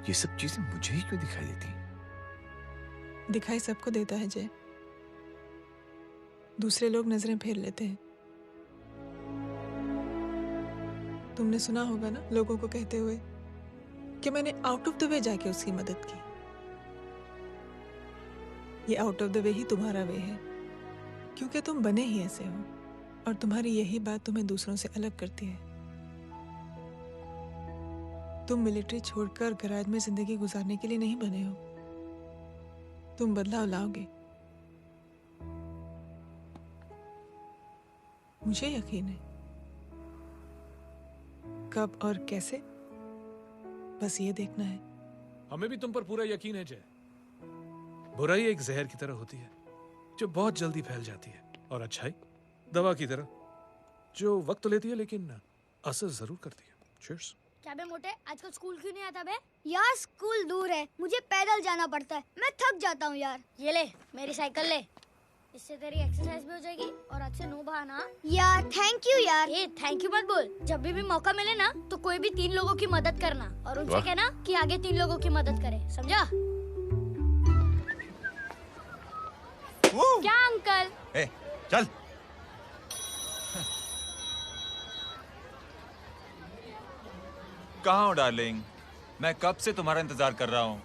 ये सब चीजें मुझे ही क्यों दिखाई देती? दिखाई सबको देता है जय, दूसरे लोग नजरें फेर लेते हैं। तुमने सुना होगा ना लोगों को कहते हुए कि मैंने आउट ऑफ द वे जाके उसकी मदद की। ये आउट ऑफ द वे ही तुम्हारा वे है, क्योंकि तुम बने ही ऐसे हो और तुम्हारी यही बात तुम्हें दूसरों से अलग करती है। तुम मिलिट्री छोड़कर गैराज में जिंदगी गुजारने के लिए नहीं बने हो। तुम बदलाव लाओगे, मुझे यकीन है। कब और कैसे, बस ये देखना है। हमें भी तुम पर पूरा यकीन है जय। बुराई एक जहर की तरह होती है जो बहुत जल्दी फैल जाती है, और अच्छाई दवा की तरह जो वक्त लेती है लेकिन असर जरूर करती है। चीयर्स। क्या बे मोटे, आजकल स्कूल क्यों नहीं आता बे? यार स्कूल दूर है, मुझे पैदल जाना पड़ता है, मैं थक जाता हूँ यार। ये ले मेरी साइकिल ले, इससे तेरी एक्सरसाइज भी हो जाएगी और आज से नो बहाना। यार थैंक यू यार। ए थैंक यू मत बोल, जब भी मौका मिले ना तो कोई भी 3 लोगों की मदद करना और उनसे कहना कि आगे 3 लोगों की मदद करे, समझा? क्या अंकल? ए, चल। कहाँ हो डार्लिंग? मैं कब से तुम्हारा इंतजार कर रहा हूँ।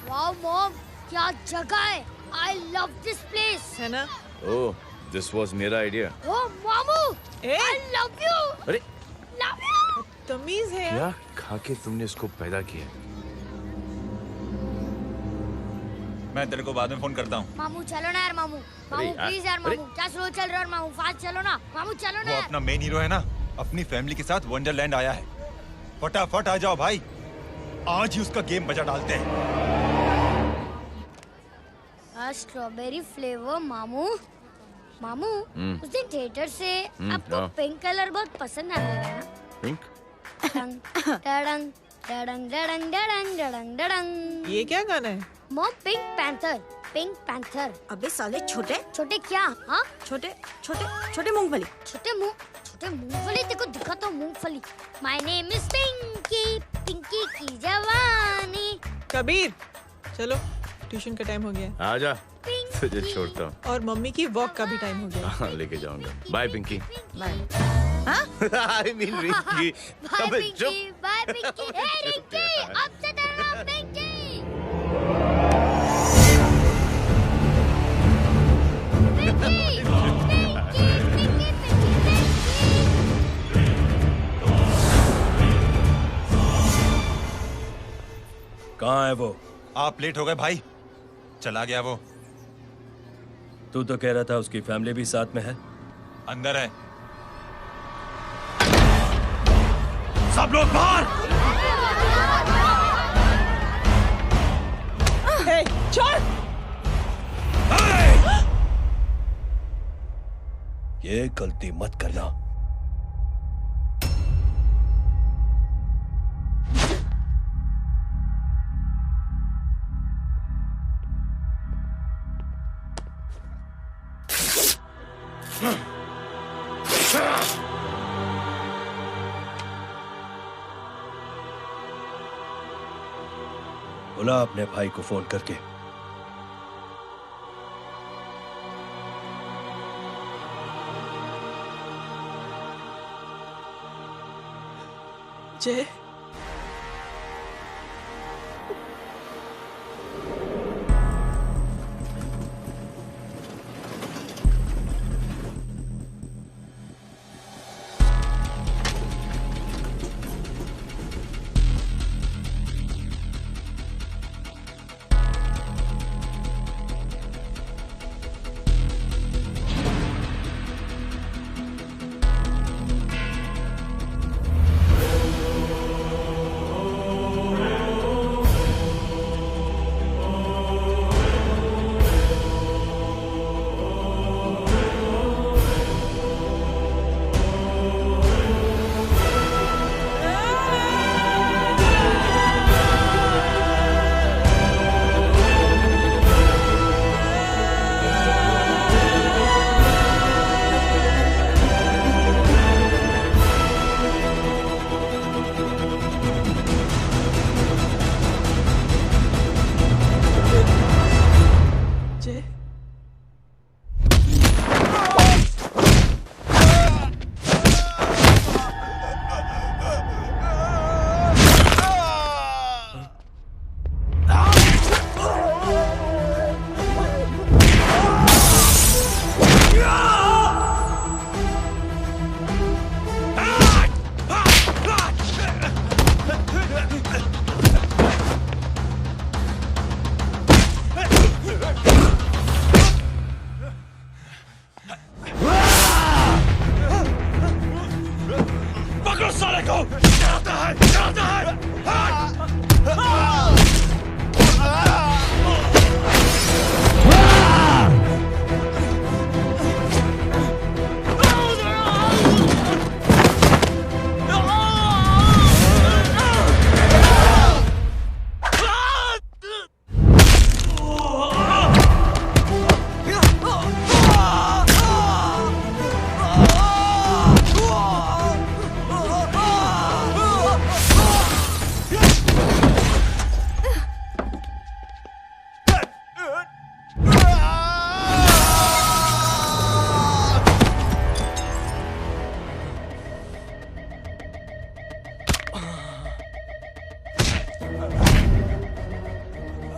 वाओ मॉम, क्या जगह है। I love this place. है ना? ओह, this was मेरा आइडिया। ओह मामू, I love you. अरे Love you. तमीज है क्या खा के तुमने इसको पैदा किया? मैं तेरे को बाद में फोन करता हूँ। मामू चलो ना यार, मामू मामू प्लीज यार, मामू क्या स्लो चल रहे हो मामू, फास्ट चलो ना मामू, चलो ना। वो अपना मेन हीरो है ना, अपनी फैमिली के साथ वंडरलैंड आया है। फटाफट आ जाओ भाई, आज ही उसका गेम बजा डालते हैं। स्ट्रॉबेरी फ्लेवर मामू। मामू उस दिन थिएटर से आपको हाँ। पिंक कलर बहुत पसंद आ रहा है ना? पिंक? डडंग डडंग डडंग डडंग डडंग डडंग डडंग। ये क्या गाना है? Mom pink panther, pink panther. अबे साले छोटे छोटे क्या? हाँ छोटे छोटे छोटे मूंगफली। छोटे मूंगफली, देखो दिखा तो मूंगफली। My name is Pinki, Pinki की जवानी। कबीर चलो, ट्यूशन का टाइम हो गया। आजा, तुझे छोड़ता हूँ। और मम्मी की वॉक का भी टाइम हो गया। हाँ, लेके जाऊंगा। Bye Pinky. Bye. I mean Rinky. Bye Pinky, bye Pinky. Hey Rinky, अब से तेरा नाम पिंकी। कहाँ है वो? आप लेट हो गए भाई, चला गया वो। तू तो कह रहा था उसकी फैमिली भी साथ में है। अंदर है। सब लोग बाहर। छोड़। ये गलती मत करना। बुला अपने भाई को फोन करके। जय,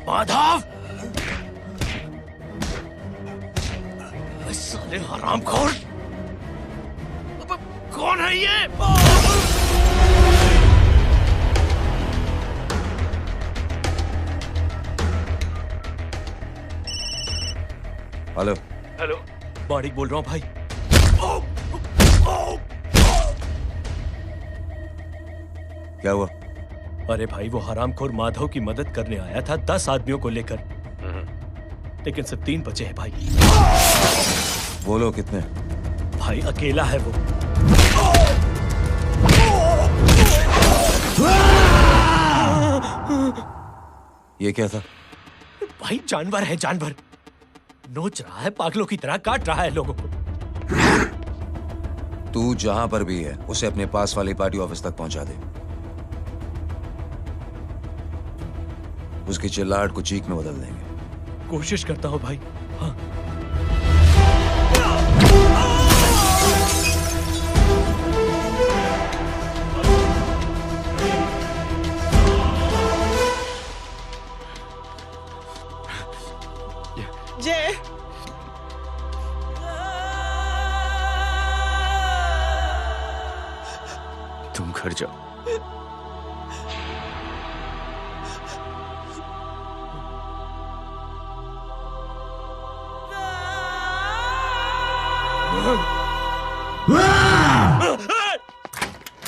माधव, साले हरामखोर, कौन है ये? हेलो हेलो, माणिक बोल रहा हूँ भाई। क्या हुआ? अरे भाई, वो हरामखोर माधव की मदद करने आया था 10 आदमियों को लेकर, लेकिन सिर्फ 3 बचे हैं भाई। बोलो कितने? भाई अकेला है वो। ये क्या था? भाई जानवर है, जानवर। नोच रहा है, पागलों की तरह काट रहा है लोगों को। तू जहां पर भी है उसे अपने पास वाली पार्टी ऑफिस तक पहुंचा दे। उसकी चिल्लाहट को चीख में बदल देंगे। कोशिश करता हूं भाई। हाँ। जय, तुम घर जाओ।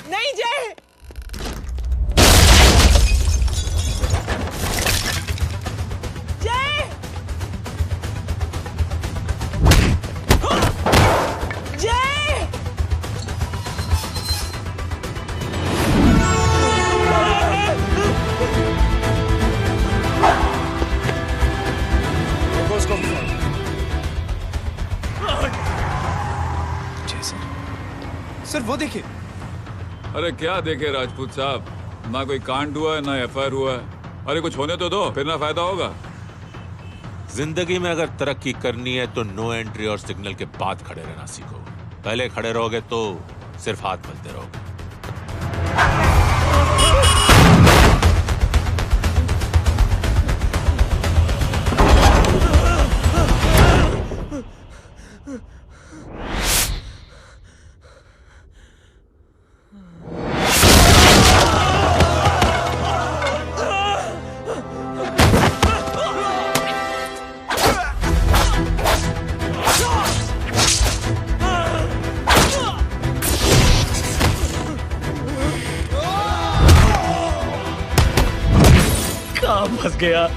नहीं जय, जय, जय, सर वो देखिए। अरे क्या देखे राजपूत साहब, ना कोई कांड हुआ है ना एफआईआर हुआ है। अरे कुछ होने तो दो, फिर ना फायदा होगा। जिंदगी में अगर तरक्की करनी है तो नो एंट्री और सिग्नल के बाद खड़े रहना सीखो। पहले खड़े रहोगे तो सिर्फ हाथ मलते रहोगे। फंस गया।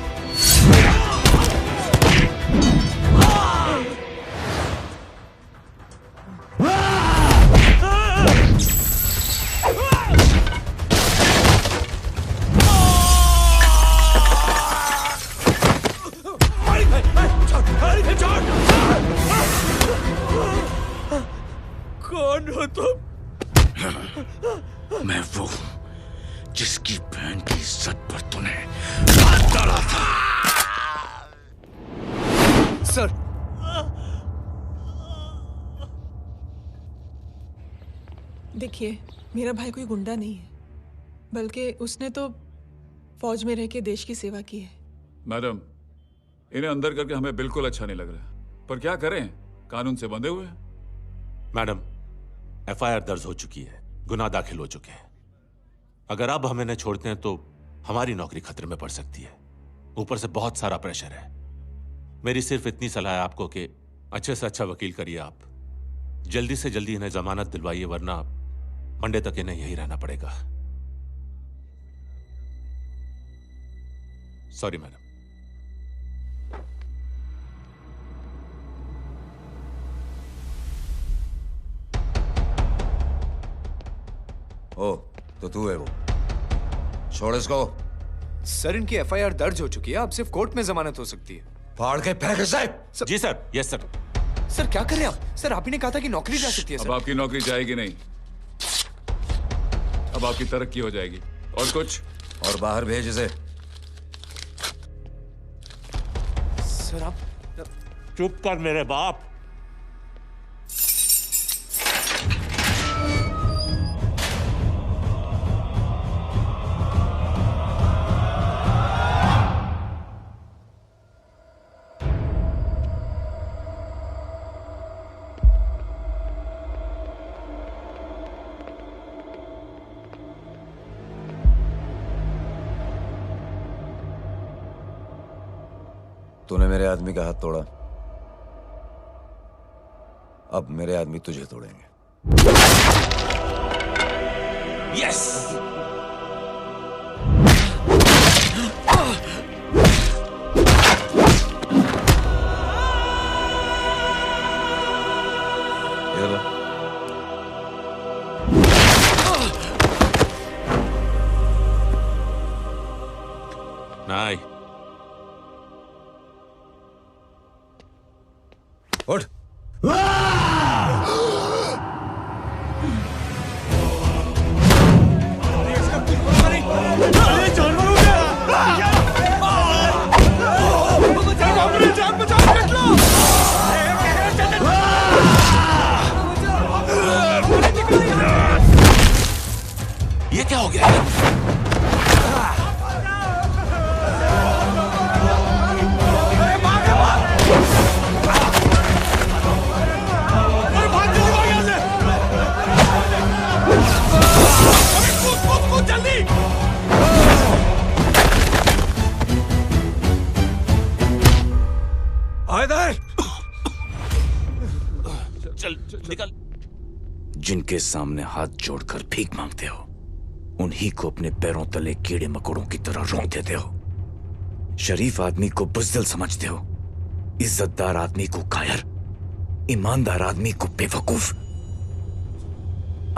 कौन हो तुम? मैं वो जिसकी बहन की इज्जत पर तूने हाथ डाला था। सर, देखिए, मेरा भाई कोई गुंडा नहीं है, बल्कि उसने तो फौज में रह के देश की सेवा की है। मैडम, इन्हें अंदर करके हमें बिल्कुल अच्छा नहीं लग रहा, पर क्या करें, कानून से बंधे हुए हैं। मैडम, एफआईआर दर्ज हो चुकी है, गुनाह दाखिल हो चुके हैं। अगर अब हम इन्हें छोड़ते हैं तो हमारी नौकरी खतरे में पड़ सकती है। ऊपर से बहुत सारा प्रेशर है। मेरी सिर्फ इतनी सलाह है आपको कि अच्छे से अच्छा वकील करिए आप। जल्दी से जल्दी इन्हें जमानत दिलवाइए, वरना मंडे तक इन्हें यही रहना पड़ेगा। Sorry madam. ओ, तो तू है वो। छोड़ इसको। सर, इनकी एफआईआर दर्ज हो चुकी है, अब सिर्फ कोर्ट में जमानत हो सकती है। फाड़ के फेंक साहब। जी सर। Yes sir. सर क्या कर रहे हैं आप? सर, आप ही ने कहा था कि नौकरी जा सकती है। अब आपकी नौकरी जाएगी नहीं, अब आपकी तरक्की हो जाएगी। और कुछ? और बाहर भेज इसे। सर आप चुप कर मेरे बाप। तूने मेरे आदमी का हाथ तोड़ा, अब मेरे आदमी तुझे तोड़ेंगे। यस। ये लो। नहीं। उठ। ये क्या हो गया? चल निकल। जिनके सामने हाथ जोड़कर भीख मांगते हो, उन्हीं को अपने पैरों तले कीड़े मकोड़ों की तरह रौंद देते हो। शरीफ आदमी को बुज़दिल समझते हो, इज्जतदार आदमी को कायर, ईमानदार आदमी को बेवकूफ।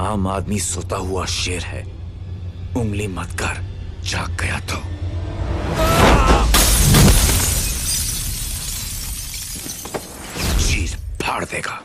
आम आदमी सोता हुआ शेर है, उंगली मत कर, जाग गया तो। चीर फाड़ देगा।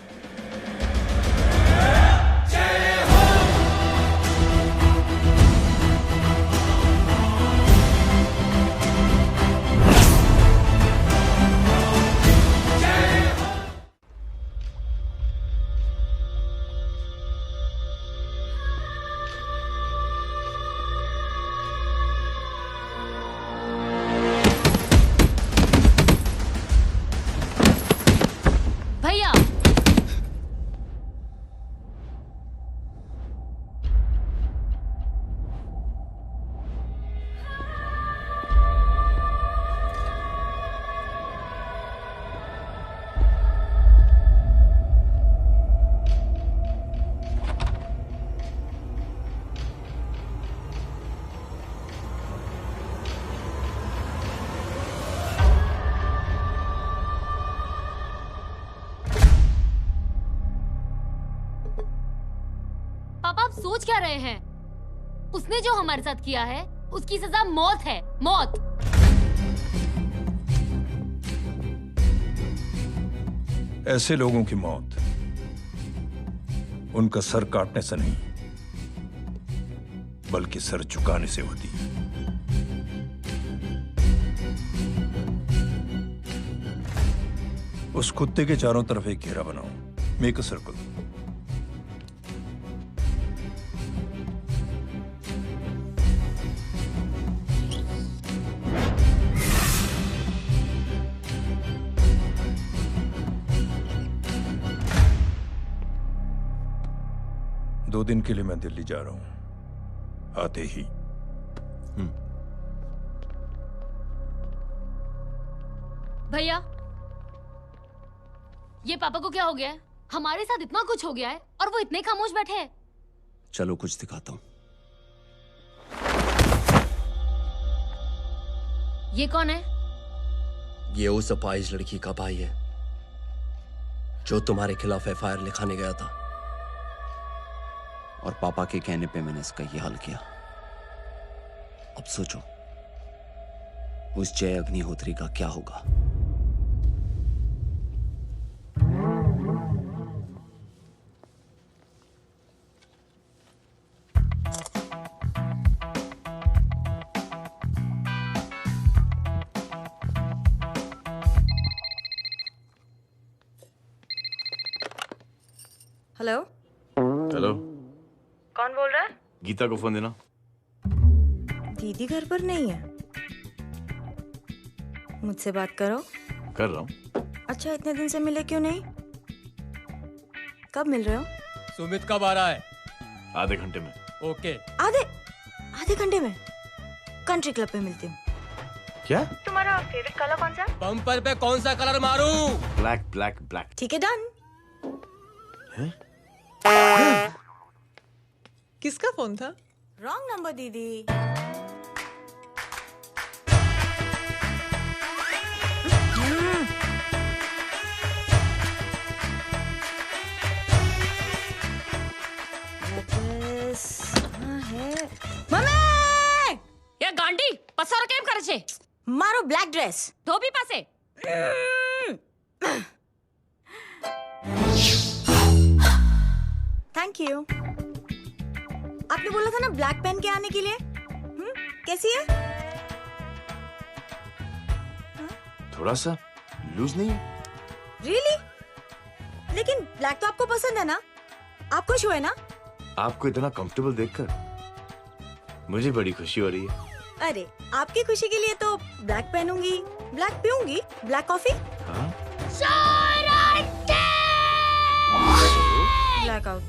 भैया, पापा आप सोच क्या रहे हैं? उसने जो हमारे साथ किया है उसकी सजा मौत है, मौत। ऐसे लोगों की मौत उनका सर काटने से नहीं, बल्कि सर झुकाने से होती है। उस कुत्ते के चारों तरफ एक घेरा बनाओ, मेक अ सर्कल। दो दिन के लिए मैं दिल्ली जा रहा हूं, आते ही। भैया, ये पापा को क्या हो गया है? हमारे साथ इतना कुछ हो गया है और वो इतने खामोश बैठे हैं। चलो कुछ दिखाता हूँ। ये कौन है? ये उस अपाहिज लड़की का भाई है जो तुम्हारे खिलाफ एफआईआर लिखाने गया था, और पापा के कहने पे मैंने इसका ये हाल किया। अब सोचो उस जय अग्निहोत्री का क्या होगा। हेलो हेलो, कौन बोल रहा है? गीता को फोन देना। दीदी घर पर नहीं है। मुझसे बात करो। कर रहा हूँ। अच्छा, इतने दिन से मिले क्यों नहीं? कब मिल रहे हो? सुमित कब आ रहा है? आधे घंटे में। ओके। आधे घंटे में कंट्री क्लब पे मिलती हूँ। क्या? तुम्हारा फेवरेट कलर कौन सा? बम्पर पे कौन सा कलर मारूं? Black black black. ठीक है, डन। किसका फोन था? रॉन्ग नंबर दीदी। ये गांडी पसारो केम करे छे? मारो ब्लैक ड्रेस धोबी पासे। Thank you. आपने बोला था ना ब्लैक पेन के आने के लिए। कैसी है? थोड़ा सा लूज नहीं है? रियली? लेकिन ब्लैक तो आपको पसंद है ना? आप खुश हुए ना? आपको इतना कंफर्टेबल देखकर मुझे बड़ी खुशी हो रही है। अरे, आपकी खुशी के लिए तो ब्लैक पहनूंगी, ब्लैक पीऊंगी, ब्लैक कॉफी। हाँ? Black out.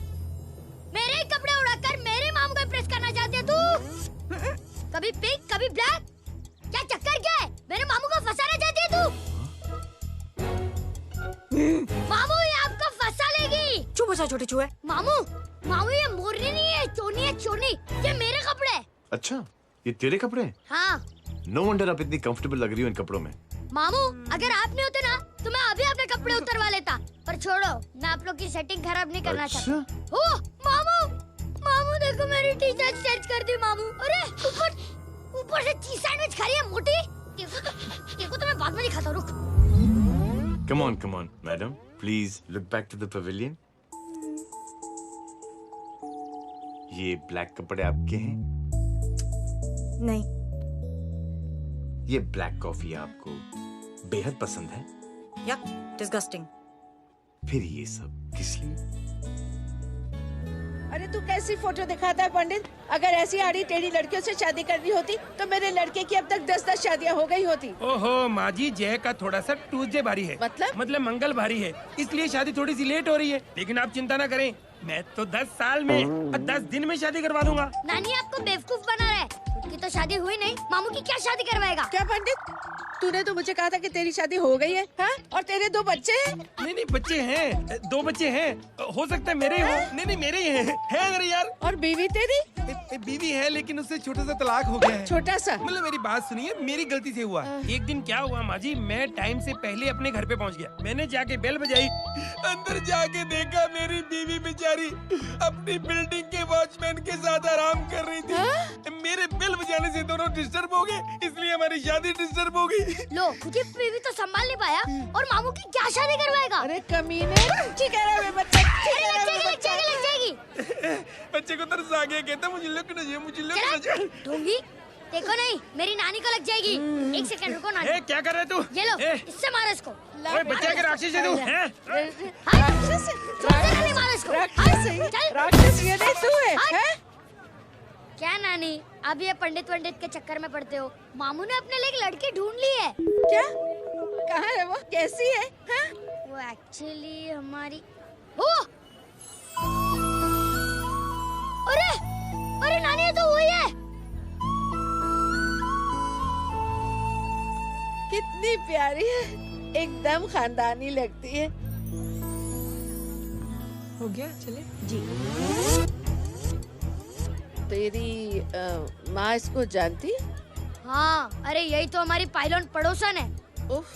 मेरे कपड़े उड़ाकर मेरे मामू को इम्प्रेस करना चाहती है तू? कभी पिंक, कभी ब्लैक। क्या चक्कर क्या है? मेरे मामू को फंसाना चाहती है तू? मामू ये आपको फंसा लेगी। चुप हो जा छोटे चूहे। मामू ये मोरनी नहीं है, चोनी है चोनी। ये मेरे कपड़े हैं। अच्छा, ये तेरे कपड़े हैं? हाँ। नो वंडर आप इतनी कंफर्टेबल लग रही हो इन कपड़ों में। मामू, अगर आप नहीं होते ना तो मैं अभी अपने कपड़े उतरवा लेता। पर छोड़ो, मैं आप लोग की सेटिंग खराब नहीं करना चाहता। ओह, मामू देखो मेरी टी शर्ट स्ट्रेच कर दी मामू। अरे ऊपर से चीज सैंडविच खा रही है मोटी। देखो तो मैं बाद में दिखाता हूँ, रुक। Come on, madam. Please look back to the pavilion. ये ब्लैक कपड़े आपके हैं? नहीं। ये ब्लैक कॉफी आपको बेहद पसंद है? यक, डिस्गस्टिंग। फिर ये सब किस लिए? अरे तू कैसी फोटो दिखाता है पंडित? अगर ऐसी आड़ी टेढ़ी लड़कियों से शादी करनी होती तो मेरे लड़के की अब तक 10-10 शादियां हो गई होती। ओहो माँ जी, जय का थोड़ा सा ट्यूसडे भारी है। मतलब मंगल भारी है, इसलिए शादी थोड़ी सी लेट हो रही है। लेकिन आप चिंता ना करें, मैं तो 10 साल में और 10 दिन में शादी करवा दूंगा। नानी आपको बेवकूफ बना रहा है। उसकी तो शादी हुई नहीं, मामू की क्या शादी करवाएगा? क्या पंडित, तूने तो मुझे कहा था कि तेरी शादी हो गई है, हाँ? और तेरे 2 बच्चे हैं? नहीं बच्चे हैं, 2 बच्चे हैं। हो सकता है मेरे हो। नहीं मेरे ही हैं। है मेरे यार। और बीवी तेरी? बीवी है, लेकिन उससे छोटा सा तलाक हो गया है। छोटा सा? मतलब मेरी बात सुनिए, मेरी गलती से हुआ। एक दिन क्या हुआ माँ जी, मैं टाइम से पहले अपने घर पे पहुँच गया। मैंने जाके बेल बजाई, अंदर जाके देखा मेरी बीवी बेचारी अपनी बिल्डिंग के वॉचमैन के साथ आराम कर रही थी। मेरे बेल बजाने से दोनों डिस्टर्ब हो गए, इसलिए हमारी शादी डिस्टर्ब हो गई। लो, मुझे बीवी तो संभाल नहीं पाया और मामू की क्या शादी करवाएगा? अरे कमीने, ठीक है रे बच्चा, लग जाएगी। बच्चे को तरस आ गया, कहता मुझे लगना चाहिए, मुझे लगना चाहिए। ढूंढी देखो नहीं, मेरी नानी को लग जाएगी। 1 सेकंड रुको नानी। क्या कर रहे तू? ये लो, इससे मारो इसको। ओए बच्चा के राक्षस है तू, हैं? मारो इसको। राक्षस ये नहीं तू है? क्या नानी, अब ये पंडित के चक्कर में पड़ते हो? मामू ने अपने लिए एक लड़की ढूंढ ली है। क्या? कहाँ है वो? कैसी है? हाँ? वो एक्चुअली हमारी अरे नानी, ये तो वही है। कितनी प्यारी है, एकदम खानदानी लगती है। हो गया, चले जी। तेरी माँ इसको जानती? हाँ, अरे यही तो हमारी पायलट पड़ोसन है। उफ,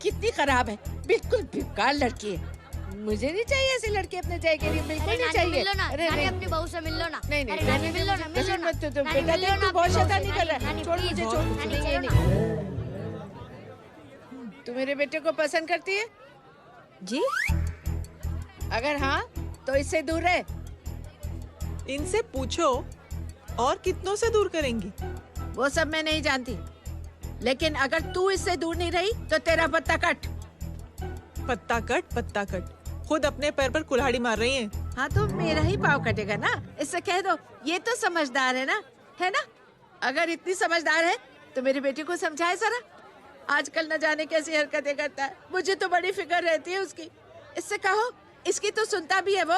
कितनी खराब है, बिल्कुल बेकार लड़की है। मुझे नहीं चाहिए ऐसी लड़की अपने जय के लिए, बिल्कुल नहीं चाहिए। मिल लो ना, अरे नानी नहीं, अपनी बहू से मिल लो ना। नहीं नहीं, अरे नानी मिल लो ना, मिल लो ना। बेटा देख, तू बहुत शैतानी कर रहा है। छोड़ मुझे, छोड़ मुझे, नहीं, ये नहीं। तू मेरे बेटे को पसंद करती है? जी? अगर हाँ तो इससे दूर रहे। इनसे पूछो और कितनों से दूर करेंगी? वो सब मैं नहीं जानती, लेकिन अगर तू इससे दूर नहीं रही तो तेरा पत्ता कट। पत्ता कट, पत्ता कट। खुद अपने पैर पर कुल्हाड़ी मार रही हैं। हाँ तो मेरा ही पाँव कटेगा ना, इससे कह दो। ये तो समझदार है ना, है ना? अगर इतनी समझदार है तो मेरी बेटी को समझाए जरा। आजकल न जाने कैसी हरकतें करता है, मुझे तो बड़ी फिक्र रहती है उसकी। इससे कहो, इसकी तो सुनता भी है वो।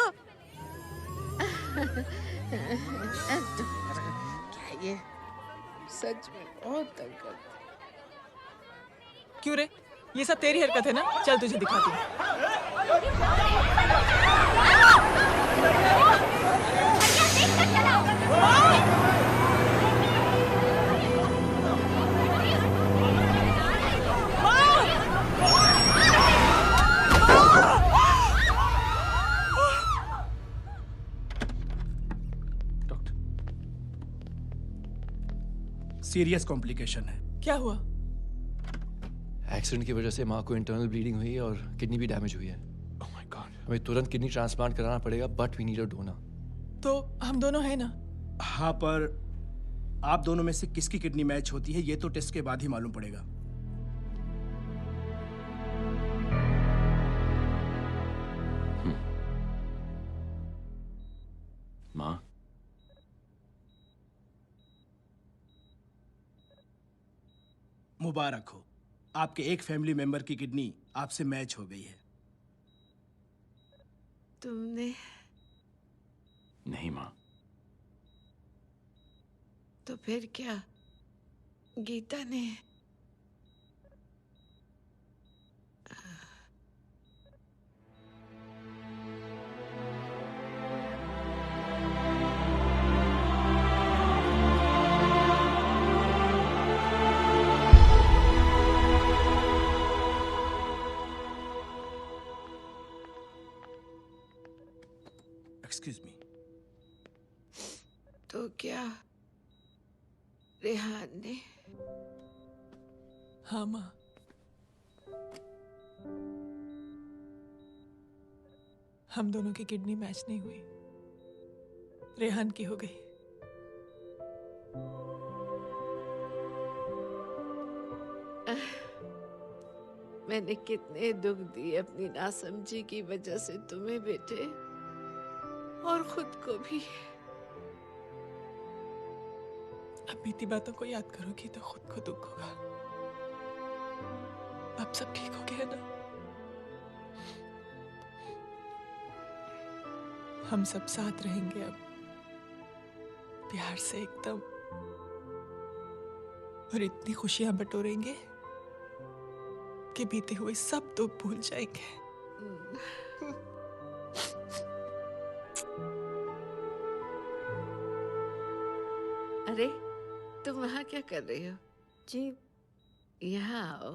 क्या ये सच में बहुत तंग करता है। क्यों रे, ये सब तेरी हरकत है ना? चल तुझे दिखाती हूँ। सीरियस कॉम्प्लिकेशन है। क्या हुआ? एक्सीडेंट की वजह से माँ को इंटरनल ब्लीडिंग हुई है और किडनी भी डैमेज हुई है। ओह माय गॉड, हमें तुरंत किडनी ट्रांसप्लांट कराना पड़ेगा, but we need a donor. तो हम दोनों हैं ना? हाँ, पर आप दोनों में से किसकी किडनी मैच होती है ये तो टेस्ट के बाद ही मालूम पड़ेगा। माँ, मुबारक हो, आपके एक फैमिली मेंबर की किडनी आपसे मैच हो गई है। तुमने? नहीं माँ। तो फिर क्या गीता ने? Excuse me. तो क्या रेहान ने? हाँ माँ, हम दोनों की किडनी मैच नहीं हुई, रेहान की हो गई। मैंने कितने दुख दिए अपनी नासमझी की वजह से तुम्हें बेटे, और खुद को भी। अब बीती बातों को याद करोगी तो खुद को दुख होगा। अब सब ठीक हो गया ना? हम सब साथ रहेंगे अब, प्यार से एकदम, और इतनी खुशियां बटोरेंगे कि बीते हुए सब दुख भूल जाएंगे। अरे तुम वहाँ क्या कर रही हो? जी यहाँ आओ।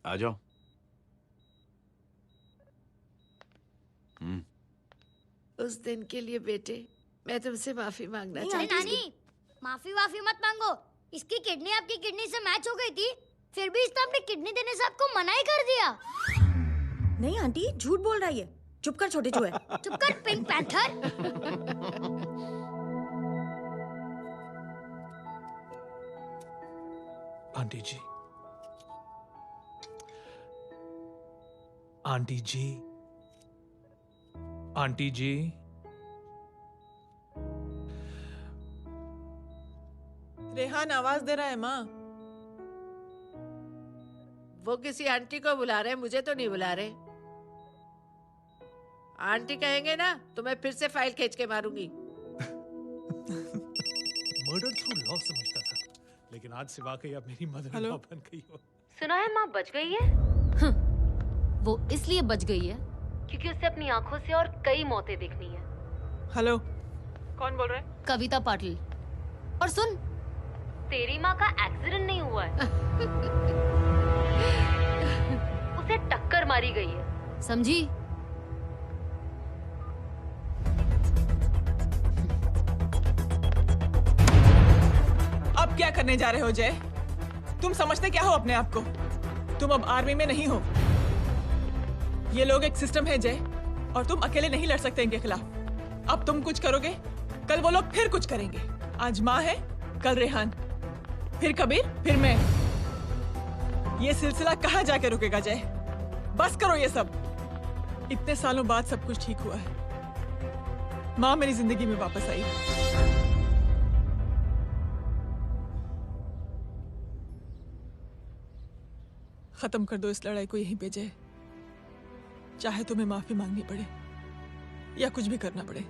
आ जाओ। उस दिन के लिए बेटे मैं तुमसे माफी मांगना अरे चाहती हूँ। नानी, माफी वाफी मत मांगो। इसकी किडनी आपकी किडनी से मैच हो गई थी, फिर भी इसने अपनी किडनी देने से आपको मना ही कर दिया। नहीं आंटी, झूठ बोल रही है। चुप कर छोटे चूहे। चुप कर पिंक पैंथर। आंटी जी, आंटी जी, आंटी जी, रेहान आवाज दे रहा है माँ। वो किसी आंटी को बुला रहे हैं, मुझे तो नहीं बुला रहे। आंटी कहेंगे ना तो मैं फिर से फाइल खींच के मारूंगी। मर्डर थ्रू लॉ समझता था, लेकिन आज से वाकई अब मेरी मदर इन लॉ बन गई हो। सुना है माँ बच गई है। वो इसलिए बच गई है क्योंकि उसे अपनी आंखों से और कई मौतें देखनी है। हेलो, कौन बोल रहे हैं? कविता पाटिल। और सुन, तेरी माँ का एक्सीडेंट नहीं हुआ है। उसे टक्कर मारी गई है, समझी? अब क्या करने जा रहे हो जय? तुम समझते क्या हो अपने आप को? तुम अब आर्मी में नहीं हो। ये लोग एक सिस्टम है जय, और तुम अकेले नहीं लड़ सकते इनके खिलाफ। अब तुम कुछ करोगे, कल वो लोग फिर कुछ करेंगे। आज माँ है, कल रेहान, फिर कबीर, फिर मैं। ये सिलसिला कहाँ जाके रुकेगा जय? बस करो ये सब। इतने सालों बाद सब कुछ ठीक हुआ है। माँ मेरी जिंदगी में वापस आई। खत्म कर दो इस लड़ाई को यहीं पे जय। चाहे तुम्हें माफी मांगनी पड़े या कुछ भी करना पड़े,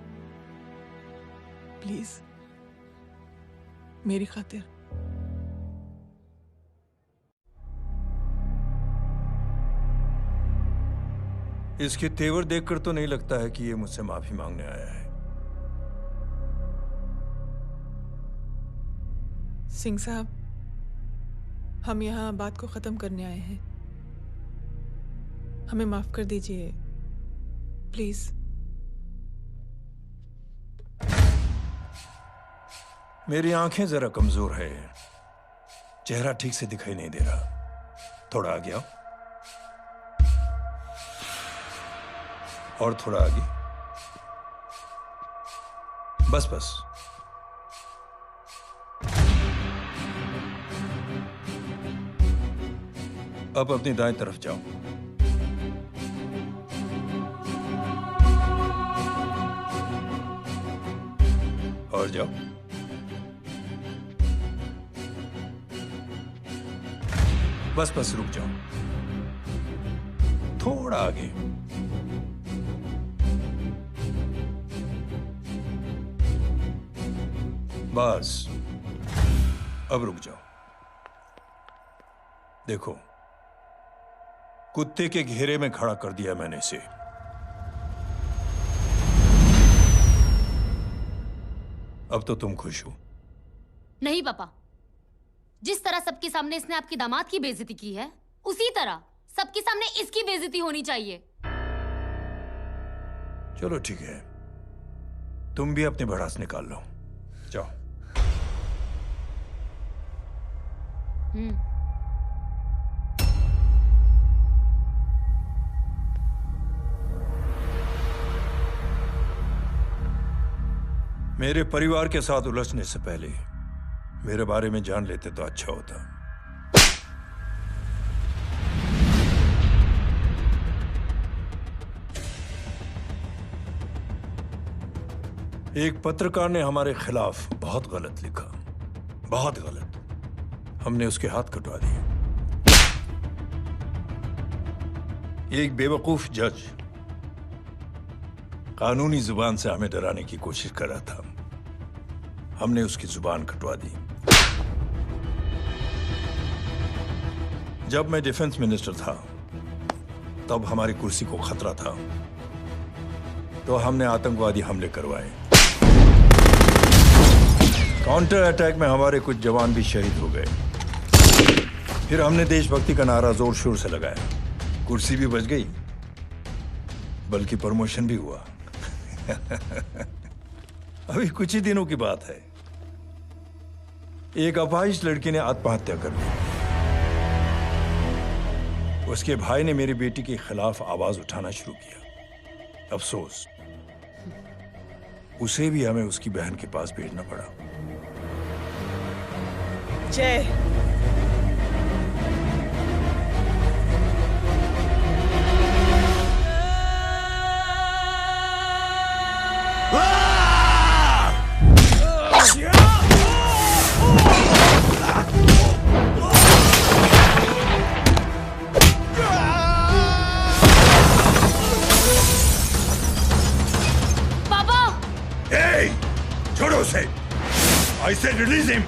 प्लीज मेरी खातिर। इसके तेवर देखकर तो नहीं लगता है कि ये मुझसे माफी मांगने आया है। सिंह साहब, हम यहाँ बात को खत्म करने आए हैं। हमें माफ कर दीजिए प्लीज। मेरी आंखें जरा कमजोर है, चेहरा ठीक से दिखाई नहीं दे रहा। थोड़ा आगे आओ, और थोड़ा आगे। बस बस। अब अपनी दाएं तरफ जाओ। और जाओ। बस बस रुक जाओ, थोड़ा आगे। बस अब रुक जाओ। देखो, कुत्ते के घेरे में खड़ा कर दिया मैंने इसे। अब तो तुम खुश हो? नहीं पापा, जिस तरह सबके सामने इसने आपकी दामाद की बेइज्जती की है, उसी तरह सबके सामने इसकी बेइज्जती होनी चाहिए। चलो ठीक है, तुम भी अपनी भड़ास निकाल लो। जाओ। मेरे परिवार के साथ उलझने से पहले मेरे बारे में जान लेते तो अच्छा होता। एक पत्रकार ने हमारे खिलाफ बहुत गलत लिखा, बहुत गलत। हमने उसके हाथ कटवा दिए। एक बेवकूफ जज कानूनी जुबान से हमें डराने की कोशिश कर रहा था। हमने उसकी जुबान कटवा दी। जब मैं डिफेंस मिनिस्टर था, तब हमारी कुर्सी को खतरा था, तो हमने आतंकवादी हमले करवाए। काउंटर अटैक में हमारे कुछ जवान भी शहीद हो गए। फिर हमने देशभक्ति का नारा जोर शोर से लगाया। कुर्सी भी बच गई, बल्कि प्रमोशन भी हुआ। अभी कुछ ही दिनों की बात है, एक अपाहिज लड़की ने आत्महत्या कर ली। उसके भाई ने मेरी बेटी के खिलाफ आवाज उठाना शुरू किया। अफसोस, उसे भी हमें उसकी बहन के पास भेजना पड़ा। जय, छोड़ो उसे। I said release him.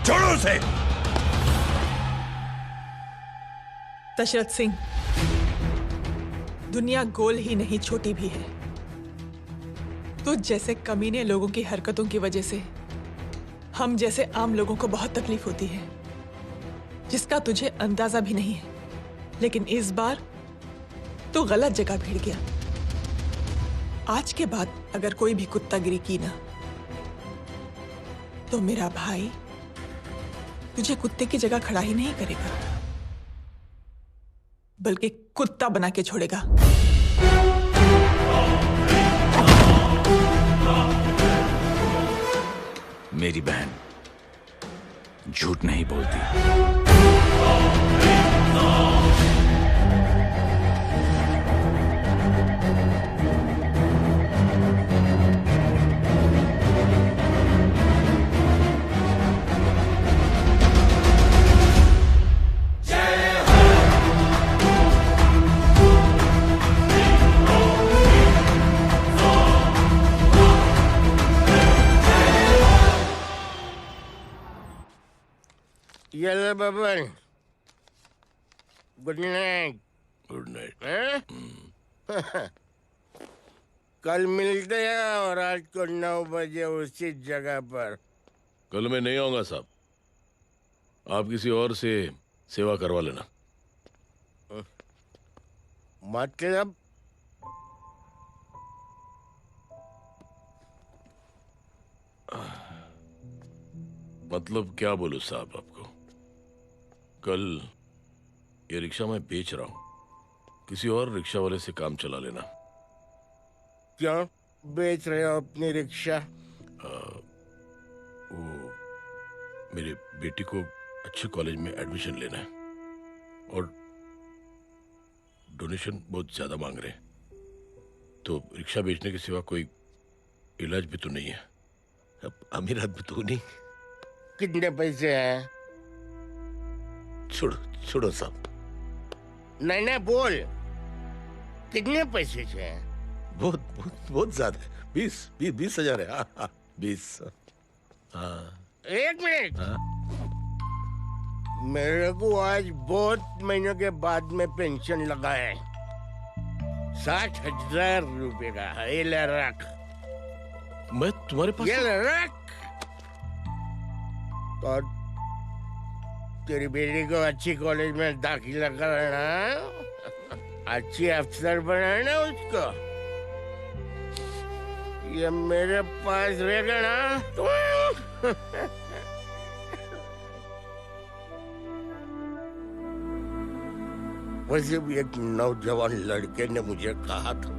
छोड़ो उसे। दशरथ सिंह, दुनिया गोल ही नहीं छोटी भी है। तुझ जैसे कमीने लोगों की हरकतों की वजह से हम जैसे आम लोगों को बहुत तकलीफ होती है, जिसका तुझे अंदाजा भी नहीं है। लेकिन इस बार तू गलत जगह भिड़ गया। आज के बाद अगर कोई भी कुत्तागिरी की ना, तो मेरा भाई तुझे कुत्ते की जगह खड़ा ही नहीं करेगा, बल्कि कुत्ता बना के छोड़ेगा। मेरी बहन झूठ नहीं बोलती। ये ले Baban, good night. Good night. कल मिलते हैं और रात को 9 बजे उसी जगह पर। कल मैं नहीं आऊंगा साहब, आप किसी और से सेवा करवा लेना। मतलब? मतलब क्या बोलूं साहब आपको। कल ये रिक्शा मैं बेच रहा हूं, किसी और रिक्शा वाले से काम चला लेना। क्यों बेच रहे हो अपनी रिक्शा? वो मेरे बेटी को अच्छे कॉलेज में एडमिशन लेना है और डोनेशन बहुत ज्यादा मांग रहे हैं, तो रिक्शा बेचने के सिवा कोई इलाज भी तो नहीं है। अब अमीर आदमी तो नहीं। कितने पैसे हैं? छोड़ो छोड़ो साहब। नहीं नहीं बोल, कितने पैसे हैं? बहुत बहुत बहुत ज्यादा है। 20,000 है। हाँ 20। हाँ 1 मिनट। मेरे को आज बहुत महीनों के बाद में पेंशन लगा है, 60,000 रुपए का। ये ले रख। मैं तुम्हारे पास? ये ले रख। और तेरी बेटी को अच्छी कॉलेज में दाखिला कराना, अच्छी अफसर बनाना उसको। ये मेरे पास रहेगा ना तो वैसे भी एक नौजवान लड़के ने मुझे कहा था,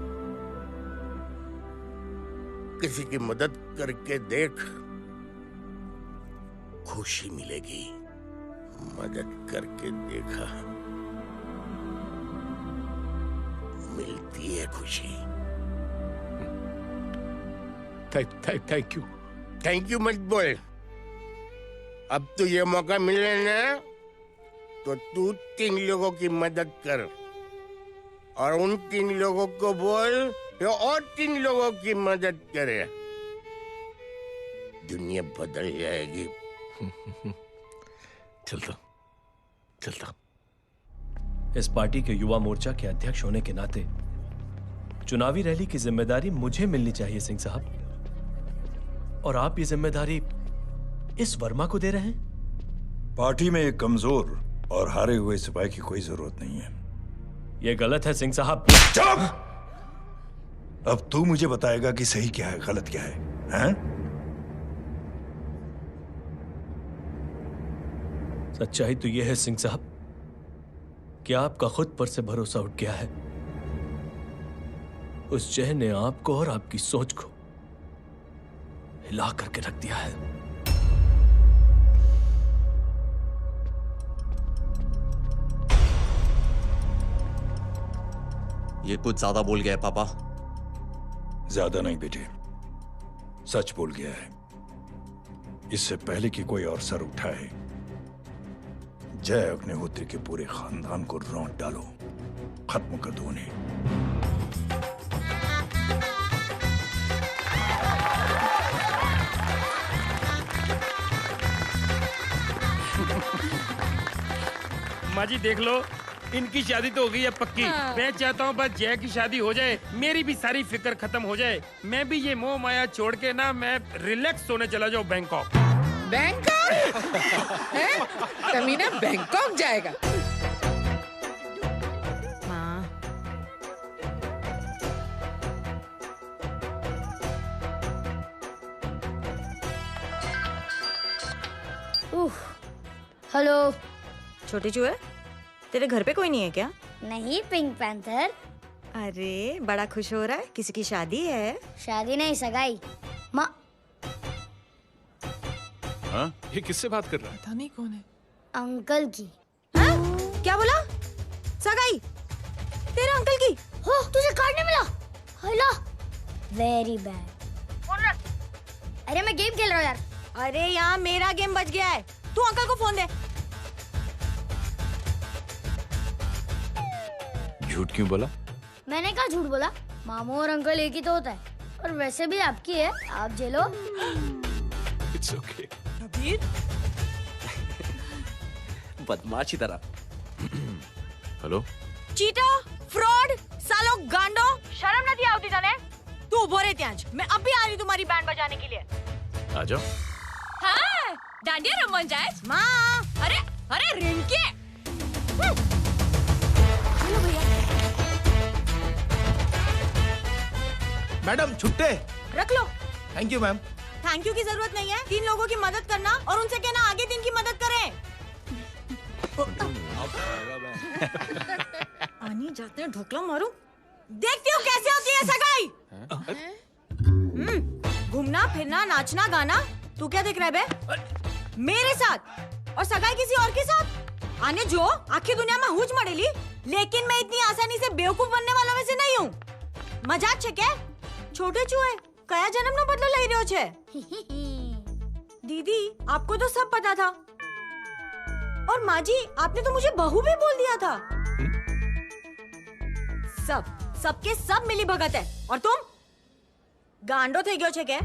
किसी की मदद करके देख, खुशी मिलेगी। मदद करके देखा, मिलती है खुशी। Thank you. थैंक यू मत बोल। अब तो ये मौका मिले ना, तो तू 3 लोगों की मदद कर और उन 3 लोगों को बोल तो और 3 लोगों की मदद करे। दुनिया बदल जाएगी। चलता। इस पार्टी के युवा मोर्चा के अध्यक्ष होने के नाते चुनावी रैली की जिम्मेदारी मुझे मिलनी चाहिए सिंह साहब, और आप ये जिम्मेदारी इस वर्मा को दे रहे हैं। पार्टी में एक कमजोर और हारे हुए सिपाही की कोई जरूरत नहीं है। यह गलत है सिंह साहब। चुप! अब तू मुझे बताएगा कि सही क्या है, गलत क्या है, हैं? सच्चाई तो यह है सिंह साहब कि आपका खुद पर से भरोसा उठ गया है। उस जय ने आपको और आपकी सोच को हिला करके रख दिया है। ये कुछ ज्यादा बोल गया है पापा। ज्यादा नहीं बेटे, सच बोल गया है। इससे पहले कि कोई और सर उठाए, जय अग्निहोत्री के पूरे खानदान को रौंद डालो, खत्म कर दो उन्हें। माँ जी देख लो, इनकी शादी तो हो गई है पक्की। हाँ। मैं चाहता हूँ बस जय की शादी हो जाए, मेरी भी सारी फिक्र खत्म हो जाए, मैं भी ये मोह माया छोड़ के ना मैं रिलैक्स होने चला जाऊँ बैंकॉक। बैंकॉक? कमीना बैंकॉक जाएगा? हेलो। छोटे चूहे, तेरे घर पे कोई नहीं है क्या? नहीं, पिंक पैंथर। अरे बड़ा खुश हो रहा है, किसी की शादी है? शादी नहीं, सगाई। माँ हाँ? ये किससे बात कर रहा है? पता नहीं कौन है। अंकल की। क्या बोला? सगाई? तेरे अंकल की? हो, तुझे कार्ड नहीं मिला? Hello, very bad. फोन रख। अरे मैं गेम खेल रहा हूँ यार। अरे यहाँ मेरा गेम बच गया है, तू अंकल को फोन दे। झूठ क्यों बोला? मैंने कहा झूठ बोला? मामू और अंकल एक ही तो होता है, और वैसे भी आपकी है, आप झेलो। It's okay. कबीर, बदमाशी तरह। हेलो, चीटा, फ्रॉड, सालो गांडो, शर्म नहीं आवती तने? तू उभो रे त्याज, मैं अब भी आ रही तुम्हारी बैंड बजाने के लिए। आ जाओ। हाँ, डांडिया रमन जाए। माँ, अरे अरे रिंकी। हेलो भैया। मैडम छुट्टे। रख लो। Thank you ma'am. Thank you की जरूरत नहीं है, 3 लोगों की मदद करना और उनसे कहना आगे 3 की मदद करें। आनी जाते हैं ढोकला मारूं। देखती हो कैसे होती है सगाई? घूमना फिरना नाचना गाना, तू क्या देख रहा है बे? मेरे साथ और सगाई किसी और के साथ? आने जो आखिर दुनिया में हुज मड़ेली, लेकिन मैं इतनी आसानी से बेवकूफ बनने वालों में से नहीं हूँ। मजाक छे क्या? छोटे चूहे कया जन्म नो बदलो लई रह्यो छे? दीदी आपको तो सब पता था, और माँ जी आपने तो मुझे बहू भी बोल दिया था। सबके सब मिली भगत है, और तुम गांडो थे गयो छे क्या?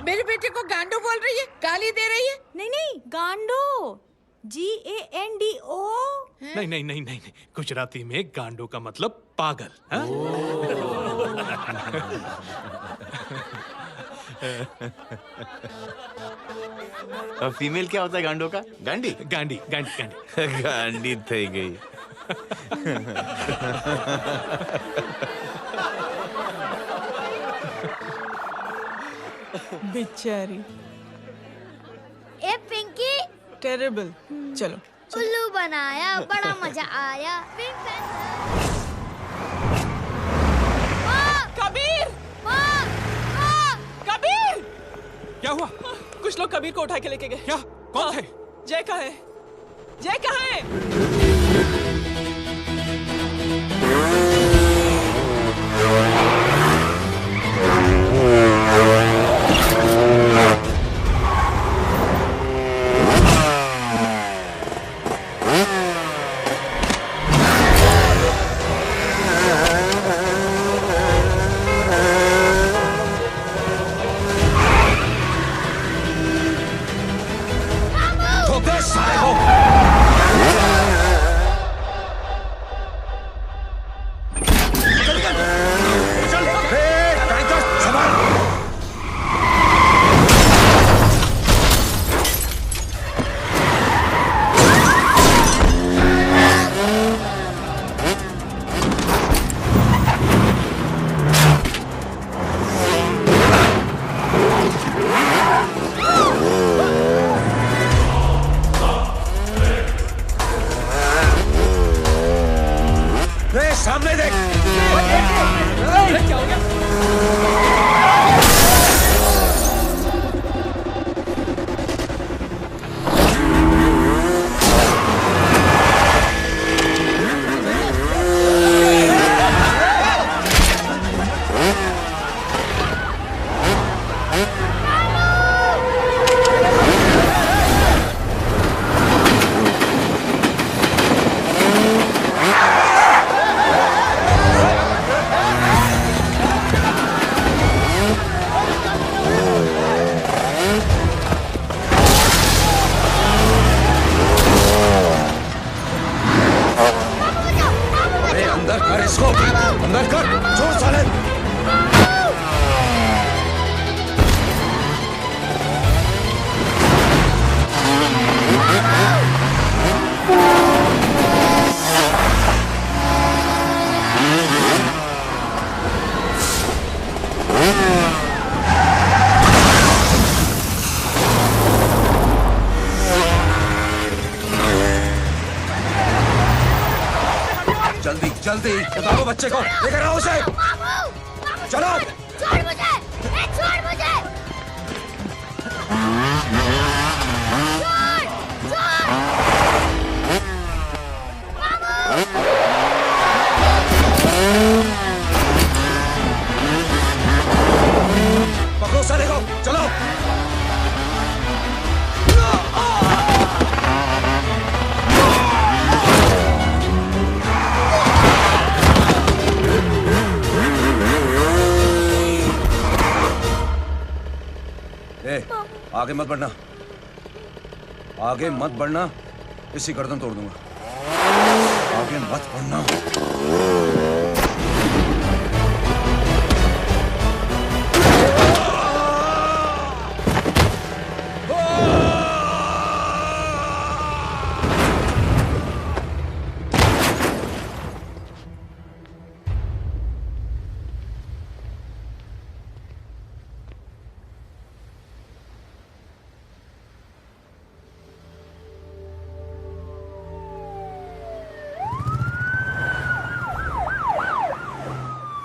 मेरे बेटे को गांडो बोल रही है, गाली दे रही है? नहीं नहीं, गांडो, GANDO। नहीं नहीं नहीं नहीं, गुजराती में गांडो का मतलब पागल। हाँ? और फीमेल क्या होता है गांडो का? गांडी? गांडी गांडी गांडी। गांडी थई गई। बेचारी। ए पिंकी। टेरिबल। चलो। उल्लू बनाया, बड़ा मजा आया। Pink panther. कबीर! कबीर! क्या हुआ? कुछ लोग कबीर को उठा के लेके गए। क्या? कौन थे? जय कहाँ है? जय कहाँ है? सामने देख। क्या हो गया? उसको अंदर कर, छोड़ साले। जल्दी जल्दी बताओ बच्चे को, लेकर आओ उसे। चलो छोड़ मुझे, छोड़ मुझे। पकड़ो साले को, चलो। आगे मत बढ़ना, आगे मत बढ़ना, इसी गर्दन तोड़ दूंगा। आगे मत बढ़ना।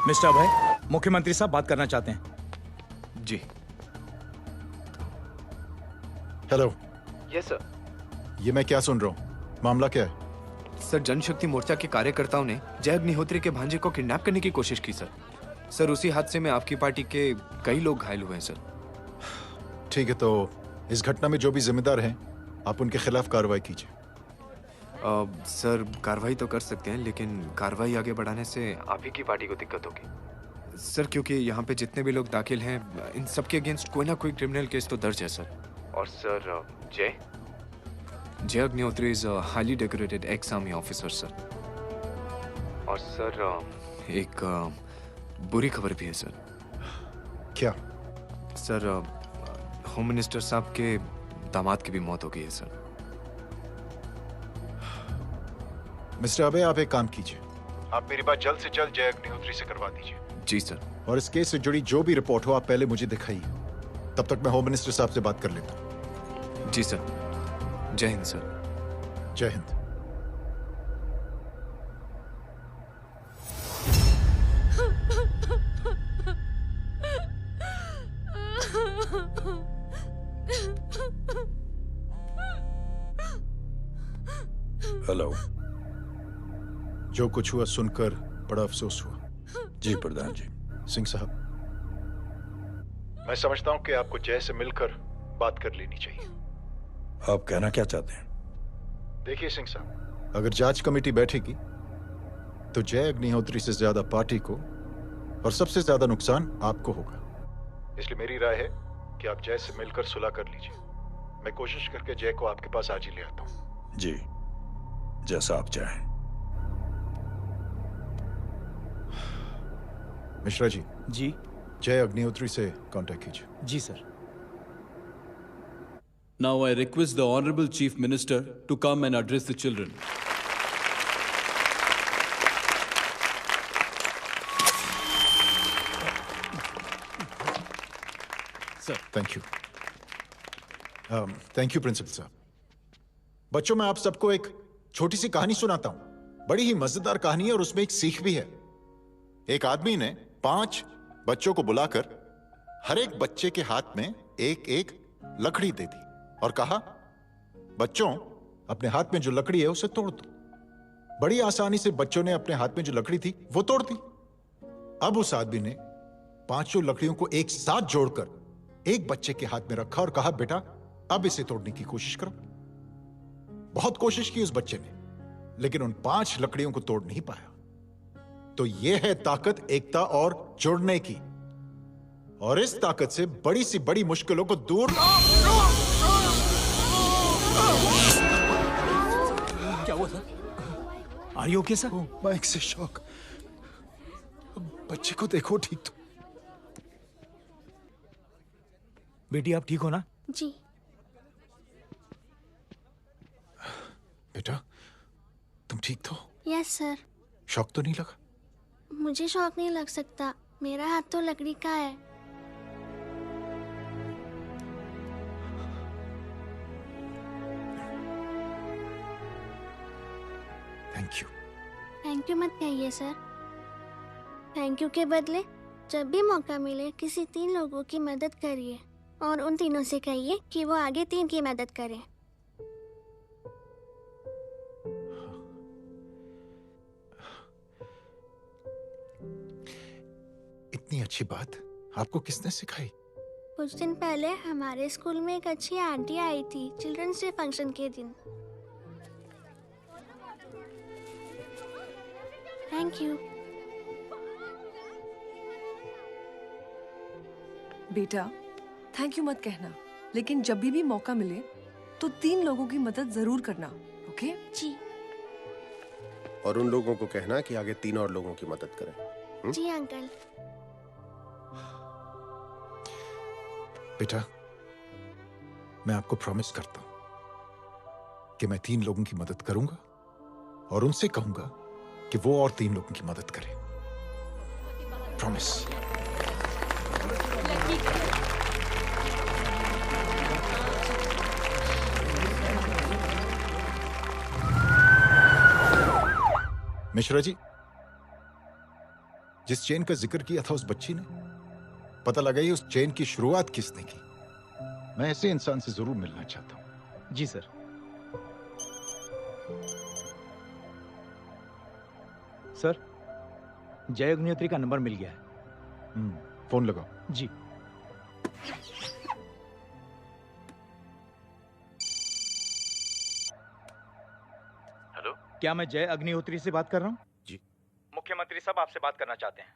मिस्टर अभय, मुख्यमंत्री साहब बात करना चाहते हैं। जी। हेलो। Yes sir. ये मैं क्या सुन रहा हूँ? मामला क्या है? सर, जनशक्ति मोर्चा के कार्यकर्ताओं ने जय अग्निहोत्री के भांजे को किडनैप करने की कोशिश की सर। सर, उसी हादसे में आपकी पार्टी के कई लोग घायल हुए हैं सर। ठीक है, तो इस घटना में जो भी जिम्मेदार हैं, आप उनके खिलाफ कार्रवाई कीजिए। सर, कार्रवाई तो कर सकते हैं, लेकिन कार्रवाई आगे बढ़ाने से आप ही की पार्टी को दिक्कत होगी सर, क्योंकि यहाँ पे जितने भी लोग दाखिल हैं, इन सबके अगेंस्ट कोई ना कोई क्रिमिनल केस तो दर्ज है सर। और सर, जय Agnihotri is a highly decorated ex army officer sir. और सर, एक बुरी खबर भी है सर। क्या? सर, होम मिनिस्टर साहब के दामाद की भी मौत हो गई है सर। मिस्टर अबे, आप एक काम कीजिए, आप मेरी बात जल्द से जल्द जय अग्निहोत्री से करवा दीजिए। जी सर। और इस केस से जुड़ी जो भी रिपोर्ट हो, आप पहले मुझे दिखाइए। तब तक मैं होम मिनिस्टर साहब से बात कर लेता हूँ। जी सर। जय हिंद सर। जय हिंद। हेलो। जो कुछ हुआ सुनकर बड़ा अफसोस हुआ। जी प्रधान जी। सिंह साहब, मैं समझता हूं कि आपको जय से मिलकर बात कर लेनी चाहिए। आप कहना क्या चाहते हैं? देखिए सिंह साहब, अगर जांच कमेटी बैठेगी तो जय अग्निहोत्री से ज्यादा पार्टी को और सबसे ज्यादा नुकसान आपको होगा। इसलिए मेरी राय है कि आप जय से मिलकर सुलह कर लीजिए। मैं कोशिश करके जय को आपके पास आज ही ले आता हूं। जी, जैसा आप चाहें। मिश्रा जी। जी। जय अग्निहोत्री से कांटेक्ट कीजिए। जी sir. Now I request the Honorable Chief Minister to come and address the children. Sir, thank you. Thank you, principal साहब। बच्चों, मैं आप सबको एक छोटी सी कहानी सुनाता हूं। बड़ी ही मजेदार कहानी है और उसमें एक सीख भी है। एक आदमी ने 5 बच्चों को बुलाकर हर एक बच्चे के हाथ में एक एक लकड़ी दे दी और कहा, बच्चों, अपने हाथ में जो लकड़ी है उसे तोड़ दो। बड़ी आसानी से बच्चों ने अपने हाथ में जो लकड़ी थी वो तोड़ दी। अब उस आदमी ने 5 लकड़ियों को एक साथ जोड़कर एक बच्चे के हाथ में रखा और कहा, बेटा, अब इसे तोड़ने की कोशिश करो। बहुत कोशिश की उस बच्चे ने, लेकिन उन 5 लकड़ियों को तोड़ नहीं पाया। तो यह है ताकत एकता और जुड़ने की। और इस ताकत से बड़ी सी बड़ी मुश्किलों को दूर। क्या हुआ sir? Are you okay sir? Mic से शॉक। बच्चे को देखो ठीक तो। बेटी आप ठीक हो ना? जी। बेटा तुम ठीक तो? Yes sir. शौक तो नहीं लगा? मुझे शौक नहीं लग सकता, मेरा हाथ तो लकड़ी का है। Thank you. थैंक यू मत कहिए सर। थैंक यू के बदले जब भी मौका मिले किसी 3 लोगों की मदद करिए और उन तीनों से कहिए कि वो आगे 3 की मदद करें। इतनी अच्छी बात आपको किसने सिखाई? कुछ दिन पहले हमारे स्कूल में एक अच्छी आंटी आई थी चिल्ड्रंस डे फंक्शन के दिन। Thank you. बेटा थैंक यू मत कहना, लेकिन जब भी मौका मिले तो 3 लोगों की मदद जरूर करना, ओके? जी। और उन लोगों को कहना कि आगे 3 और लोगों की मदद करें। जी अंकल। बेटा मैं आपको प्रॉमिस करता हूं कि मैं 3 लोगों की मदद करूंगा और उनसे कहूंगा कि वो और 3 लोगों की मदद करें। प्रॉमिस। मिश्रा जी, जिस चेन का जिक्र किया था उस बच्ची ने, पता लगा ही उस चेन की शुरुआत किसने की। मैं ऐसे इंसान से जरूर मिलना चाहता हूं। जी सर। सर जय अग्निहोत्री का नंबर मिल गया है। फोन लगाओ। जी। हेलो, क्या मैं जय अग्निहोत्री से बात कर रहा हूँ? जी। मुख्यमंत्री साहब आपसे बात करना चाहते हैं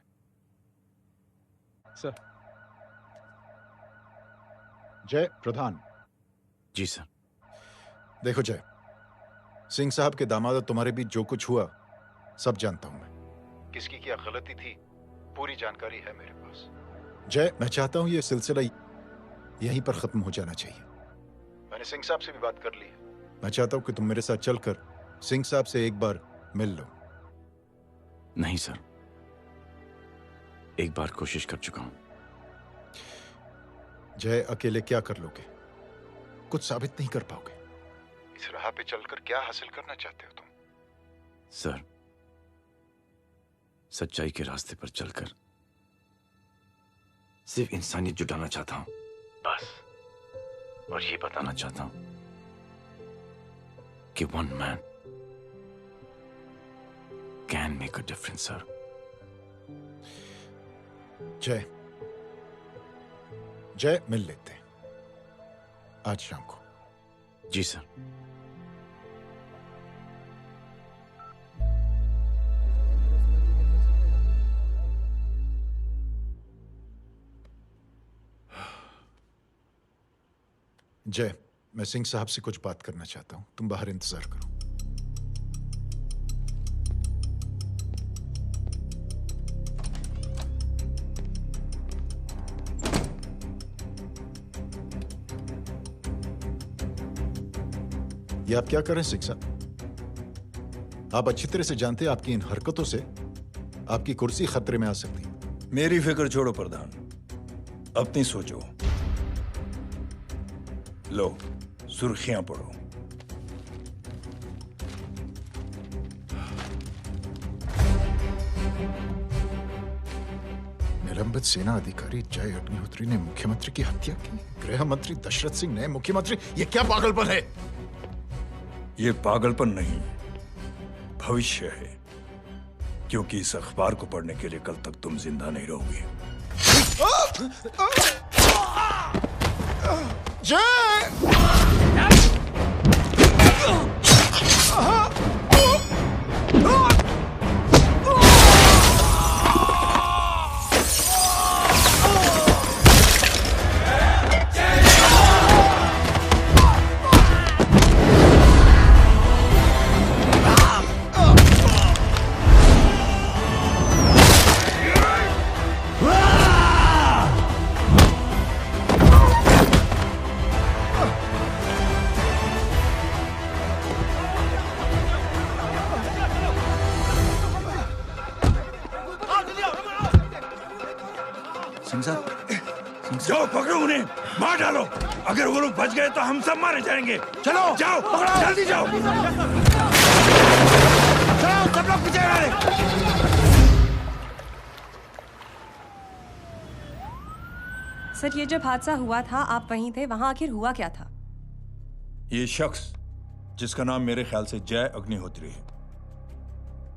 सर। जय प्रधान। जी सर। देखो जय, सिंह साहब के दामाद और तुम्हारे बीच जो कुछ हुआ सब जानता हूं मैं। किसकी क्या गलती थी पूरी जानकारी है मेरे पास। जय मैं चाहता हूं ये सिलसिला यहीं पर खत्म हो जाना चाहिए। मैंने सिंह साहब से भी बात कर ली है। मैं चाहता हूं कि तुम मेरे साथ चलकर सिंह साहब से एक बार मिल लो। नहीं सर, एक बार कोशिश कर चुका हूं। जय अकेले क्या कर लोगे? कुछ साबित नहीं कर पाओगे। इस राह पे चलकर क्या हासिल करना चाहते हो तुम? सर, सच्चाई के रास्ते पर चलकर सिर्फ इंसानियत जुटाना चाहता हूं, बस। और ये बताना चाहता हूं कि one man can make a difference sir. जय जय मिल लेते हैं आज शाम को। जी सर। जय मैं सिंह साहब से कुछ बात करना चाहता हूं, तुम बाहर इंतजार करो। ये आप क्या कर रहे हैं सिंह साहब? आप अच्छी तरह से जानते हैं आपकी इन हरकतों से आपकी कुर्सी खतरे में आ सकती है। मेरी फिक्र छोड़ो प्रधान, अपनी सोचो। लो सुर्खियां पढ़ो। निलंबित सेना अधिकारी जय अग्निहोत्री ने मुख्यमंत्री की हत्या की। गृह मंत्री दशरथ सिंह ने मुख्यमंत्री, ये क्या पागलपन है? ये पागलपन नहीं, भविष्य है, क्योंकि इस अखबार को पढ़ने के लिए कल तक तुम जिंदा नहीं रहोगे। पकड़ो उन्हें, मार डालो। अगर वो लोग बच गए तो हम सब मारे जाएंगे। चलो जाओ, जल्दी जाओ। चलो सब लोग पीछे रहे। सर, ये जब हादसा हुआ था आप वहीं थे, वहां आखिर हुआ क्या था? ये शख्स जिसका नाम मेरे ख्याल से जय अग्निहोत्री है,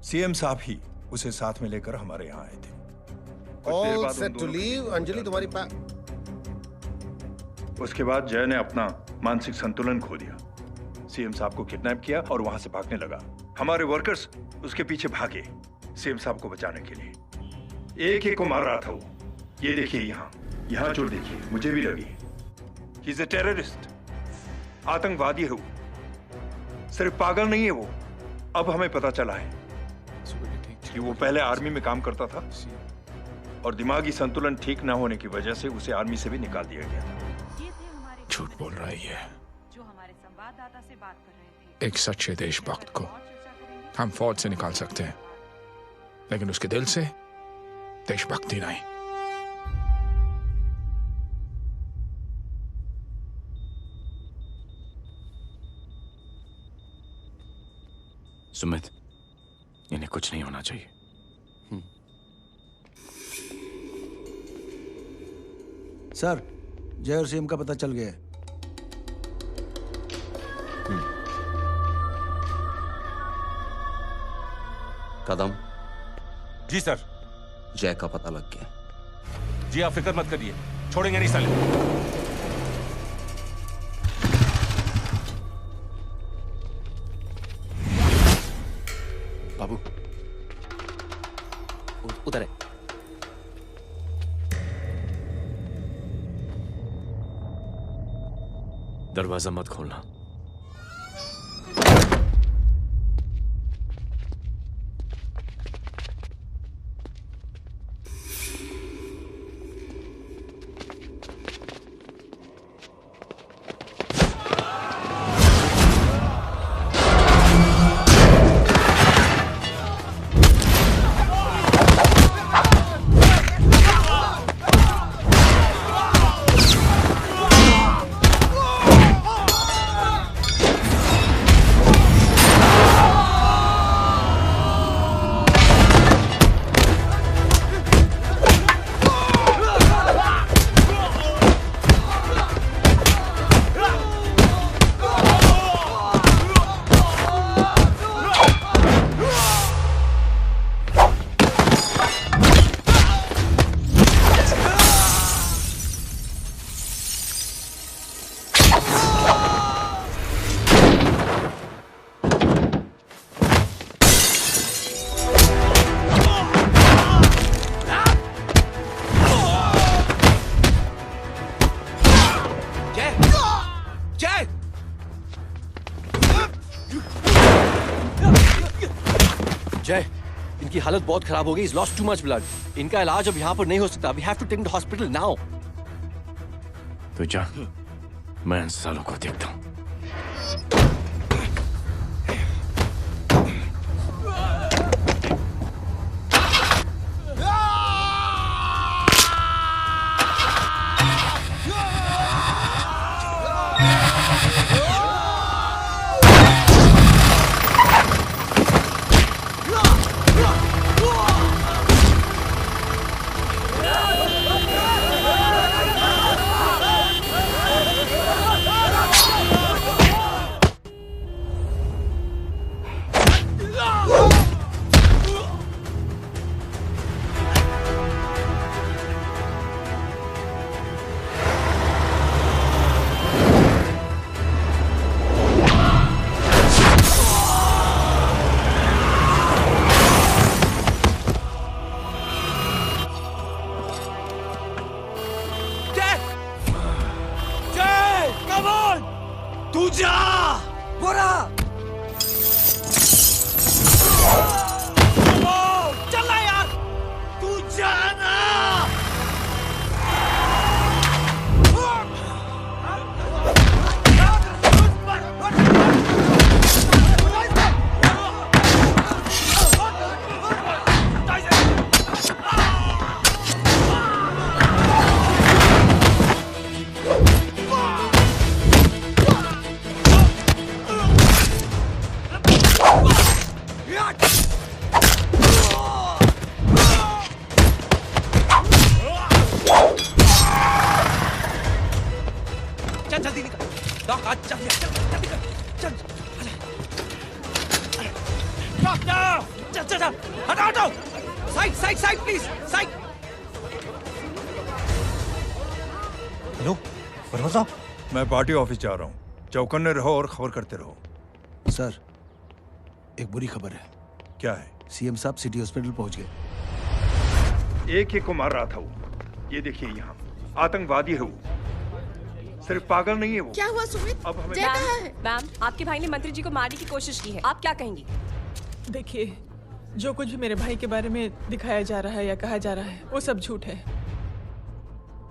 सीएम साहब ही उसे साथ में लेकर हमारे यहाँ आए थे। All set to leave. Anjali तुम्हारी उसके बाद जय ने अपना मानसिक संतुलन खो दिया, सीएम साहब को किडनैप किया और वहां से भागने लगा। हमारे वर्कर्स उसके पीछे भागे सीएम साहब को बचाने के लिए। एक एक को मार रहा था वो। ये देखिए यहाँ चोट देखिए, मुझे भी लगी। ही इज अ टेररिस्ट, आतंकवादी है वो, सिर्फ पागल नहीं है वो। अब हमें पता चला है कि वो पहले आर्मी में काम करता था और दिमागी संतुलन ठीक ना होने की वजह से उसे आर्मी से भी निकाल दिया गया। झूठ बोल रही है। एक सच्चे देशभक्त को हम फौज से निकाल सकते हैं, लेकिन उसके दिल से देशभक्ति नहीं। सुमित, इन्हें कुछ नहीं होना चाहिए। सर, जय और सीएम का पता चल गया है। कदम। जी सर। जय का पता लग गया। जी आप फिक्र मत करिए, छोड़ेंगे नहीं साले। बाबू उधर है। दरवाजा मत खोलना। जय, इनकी हालत बहुत खराब हो गई। He's lost too much blood. इनका इलाज अब यहाँ पर नहीं हो सकता। We have to take him to hospital now. तो जा, मैं इन सालों को देखता हूँ। चल जल्दी निकल। डॉक आज चल चल निकल। चल चल चल चल हटाओ हटाओ। Side side side please side. Hello Verma साहब, मैं पार्टी ऑफिस जा रहा हूँ। चौकन्ने रहो और खबर करते रहो। सर, एक बुरी खबर है। क्या है? सीएम साहब सिटी हॉस्पिटल पहुंच गए। एक ही को मार रहा था वो। ये देखिए यहाँ आतंकवादी है वो, सिर्फ पागल नहीं है वो। क्या हुआ सुमित? अब हमें जय कहाँ है? मैम, आपके भाई ने मंत्री जी को मारने की कोशिश की है, आप क्या कहेंगी? देखिए, जो कुछ भी मेरे भाई के बारे में दिखाया जा रहा है या कहा जा रहा है वो सब झूठ है।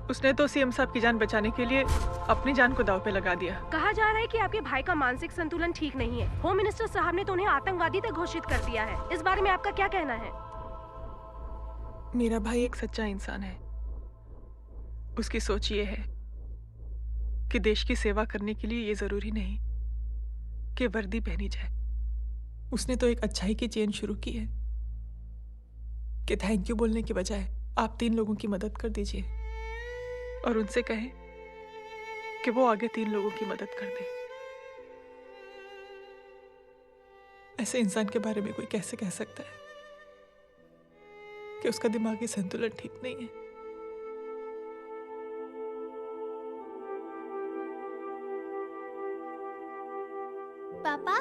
उसने तो सीएम साहब की जान बचाने के लिए अपनी जान को दांव पे लगा दिया। कहा जा रहा है कि आपके भाई का मानसिक संतुलन ठीक नहीं है। होम मिनिस्टर साहब ने तो उन्हें आतंकवादी तक घोषित कर दिया है। इस बारे में आपका क्या कहना है? मेरा भाई एक सच्चा इंसान है। उसकी सोच ये है कि देश की सेवा करने के लिए ये जरूरी नहीं कि वर्दी पहनी जाए। उसने तो एक अच्छाई की चेन शुरू की है कि थैंक यू बोलने के बजाय आप 3 लोगों की मदद कर दीजिए और उनसे कहें कि वो आगे 3 लोगों की मदद कर दे। ऐसे इंसान के बारे में कोई कैसे कह सकता है कि उसका दिमागी संतुलन ठीक नहीं है? पापा,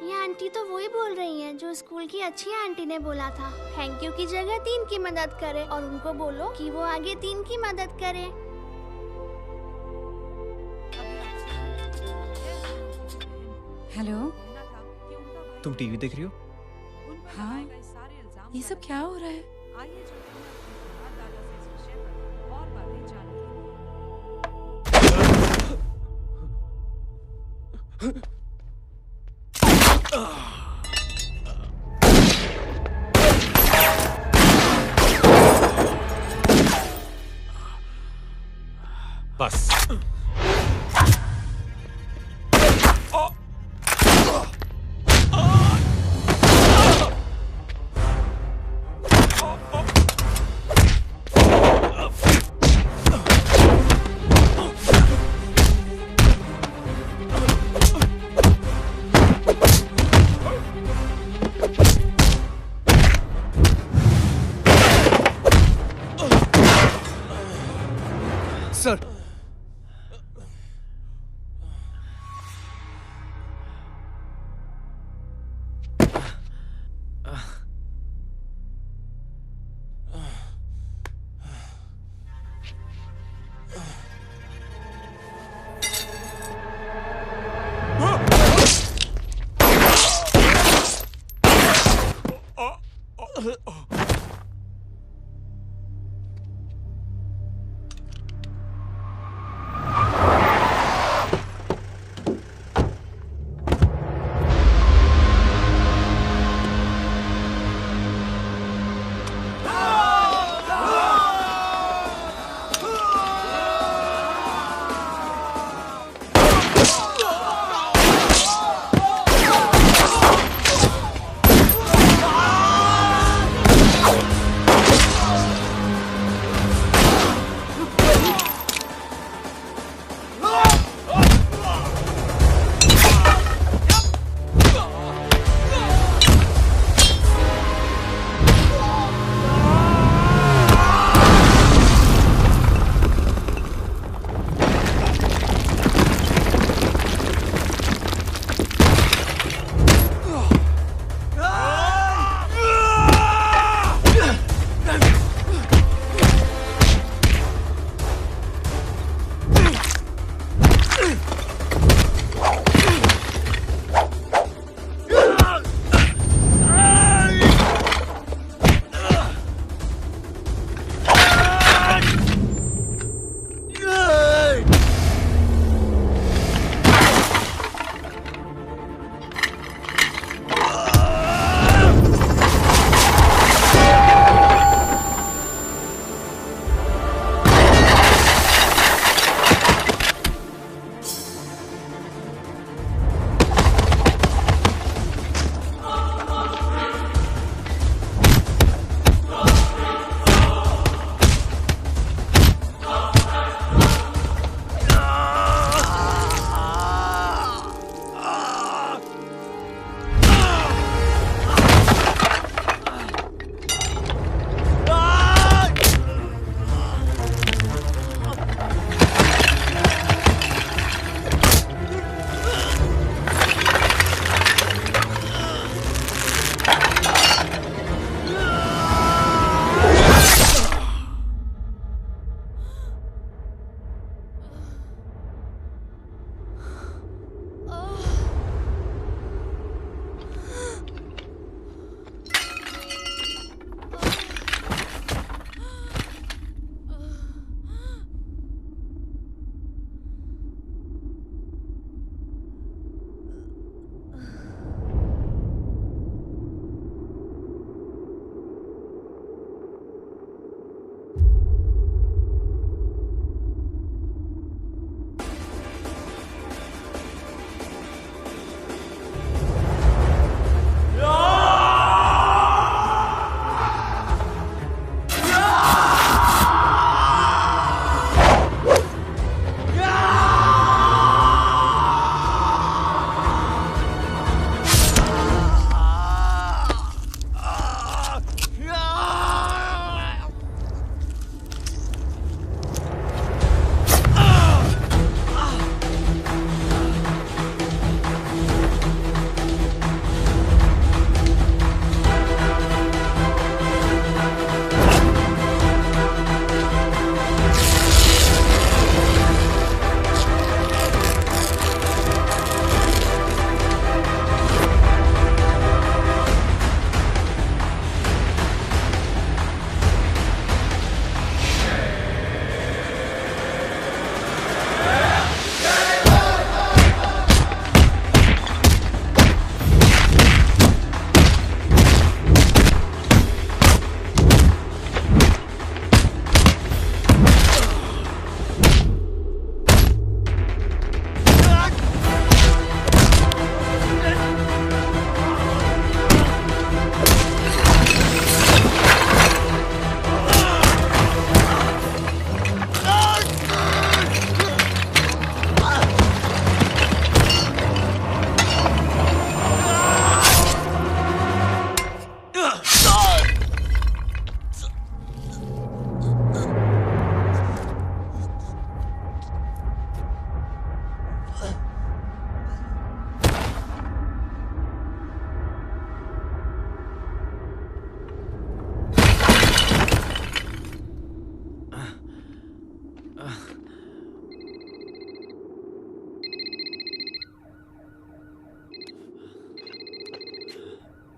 ये आंटी तो वही बोल रही हैं जो स्कूल की अच्छी आंटी ने बोला था, थैंक यू की जगह 3 की मदद करे और उनको बोलो कि वो आगे 3 की मदद करे। हेलो, तुम टीवी देख रही हो? हाँ, ये सब क्या हो रहा है? बस सर,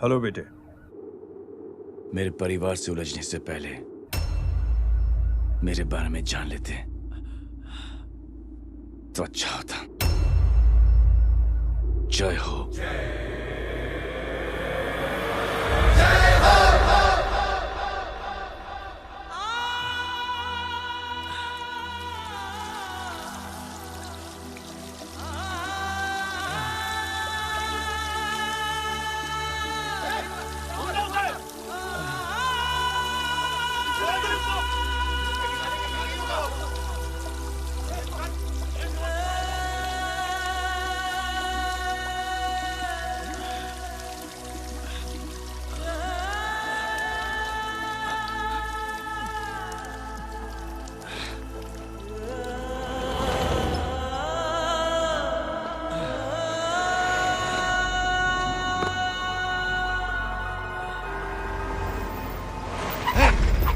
हेलो बेटे। मेरे परिवार से उलझने से पहले मेरे बारे में जान लेते तो अच्छा होता। जय हो।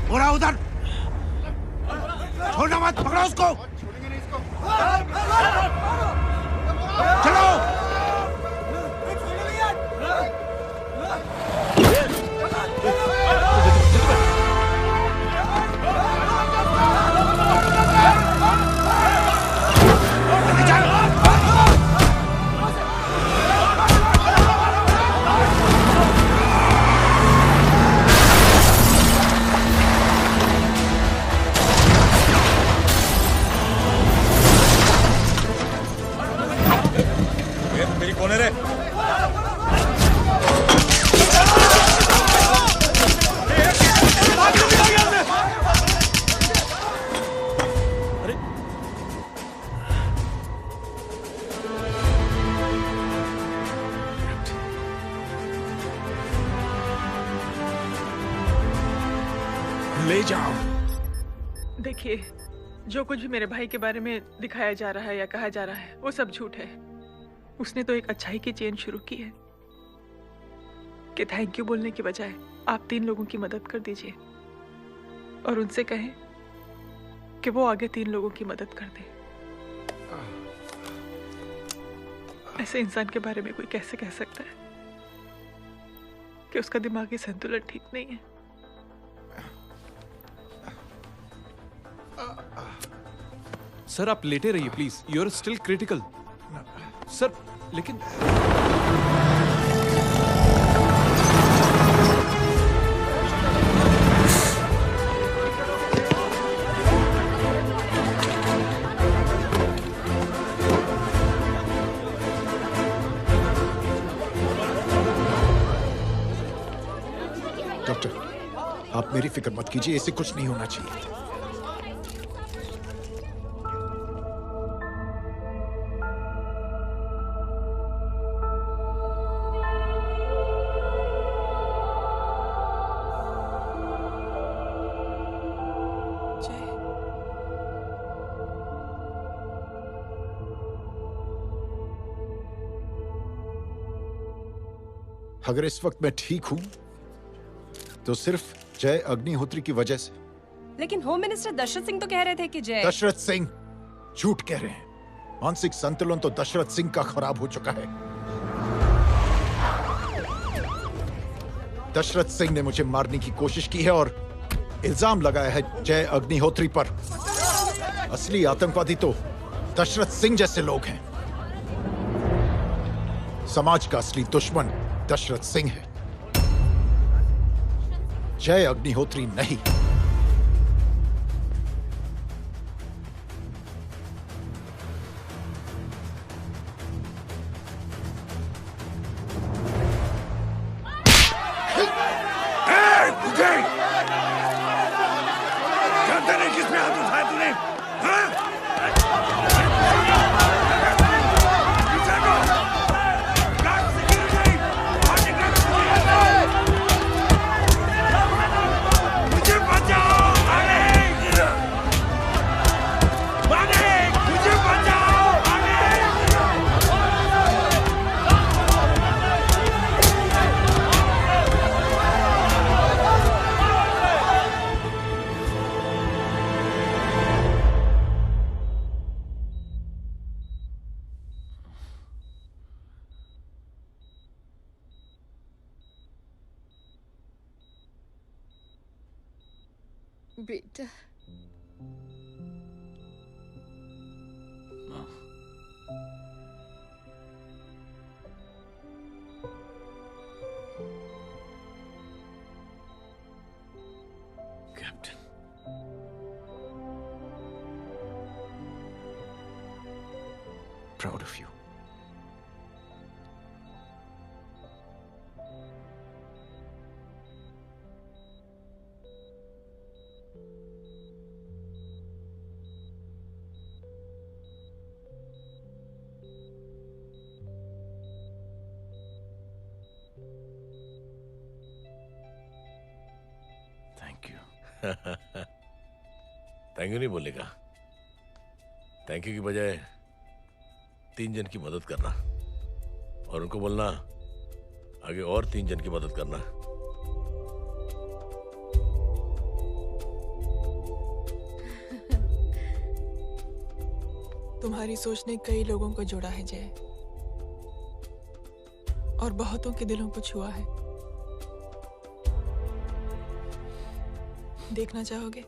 बोरा उधर, छोड़ना मत, पकड़ो उसको। चलो। मेरी कौन है रे? ले जाओ। देखिए, जो कुछ भी मेरे भाई के बारे में दिखाया जा रहा है या कहा जा रहा है वो सब झूठ है। उसने तो एक अच्छाई की चेन शुरू की है कि थैंक यू बोलने की बजाय आप 3 लोगों की मदद कर दीजिए और उनसे कहें कि वो आगे 3 लोगों की मदद कर दे। ऐसे इंसान के बारे में कोई कैसे कह सकता है कि उसका दिमागी संतुलन ठीक नहीं है? सर आप लेटे रहिए please, you are still critical. Sir लेकिन डॉक्टर, आप मेरी फिक्र मत कीजिए, इसे कुछ नहीं होना चाहिए। अगर इस वक्त मैं ठीक हूं तो सिर्फ जय अग्निहोत्री की वजह से। लेकिन होम मिनिस्टर दशरथ सिंह तो कह रहे थे कि जय। दशरथ सिंह झूठ कह रहे हैं। मानसिक संतुलन तो दशरथ सिंह का खराब हो चुका है। दशरथ सिंह ने मुझे मारने की कोशिश की है और इल्जाम लगाया है जय अग्निहोत्री पर। असली आतंकवादी तो दशरथ सिंह जैसे लोग हैं। समाज का असली दुश्मन दशरथ सिंह है, जय अग्निहोत्री नहीं। जानते नहीं किस पे हाथ उठाया तूने? मुझे बेटा captain, proud of you. Thank you. Thank you नहीं बोलेगा, थैंक यू की बजाय 3 जन की मदद करना और उनको बोलना आगे और 3 जन की मदद करना। तुम्हारी सोच ने कई लोगों को जोड़ा है जय, और बहुतों के दिलों को छुआ है। देखना चाहोगे?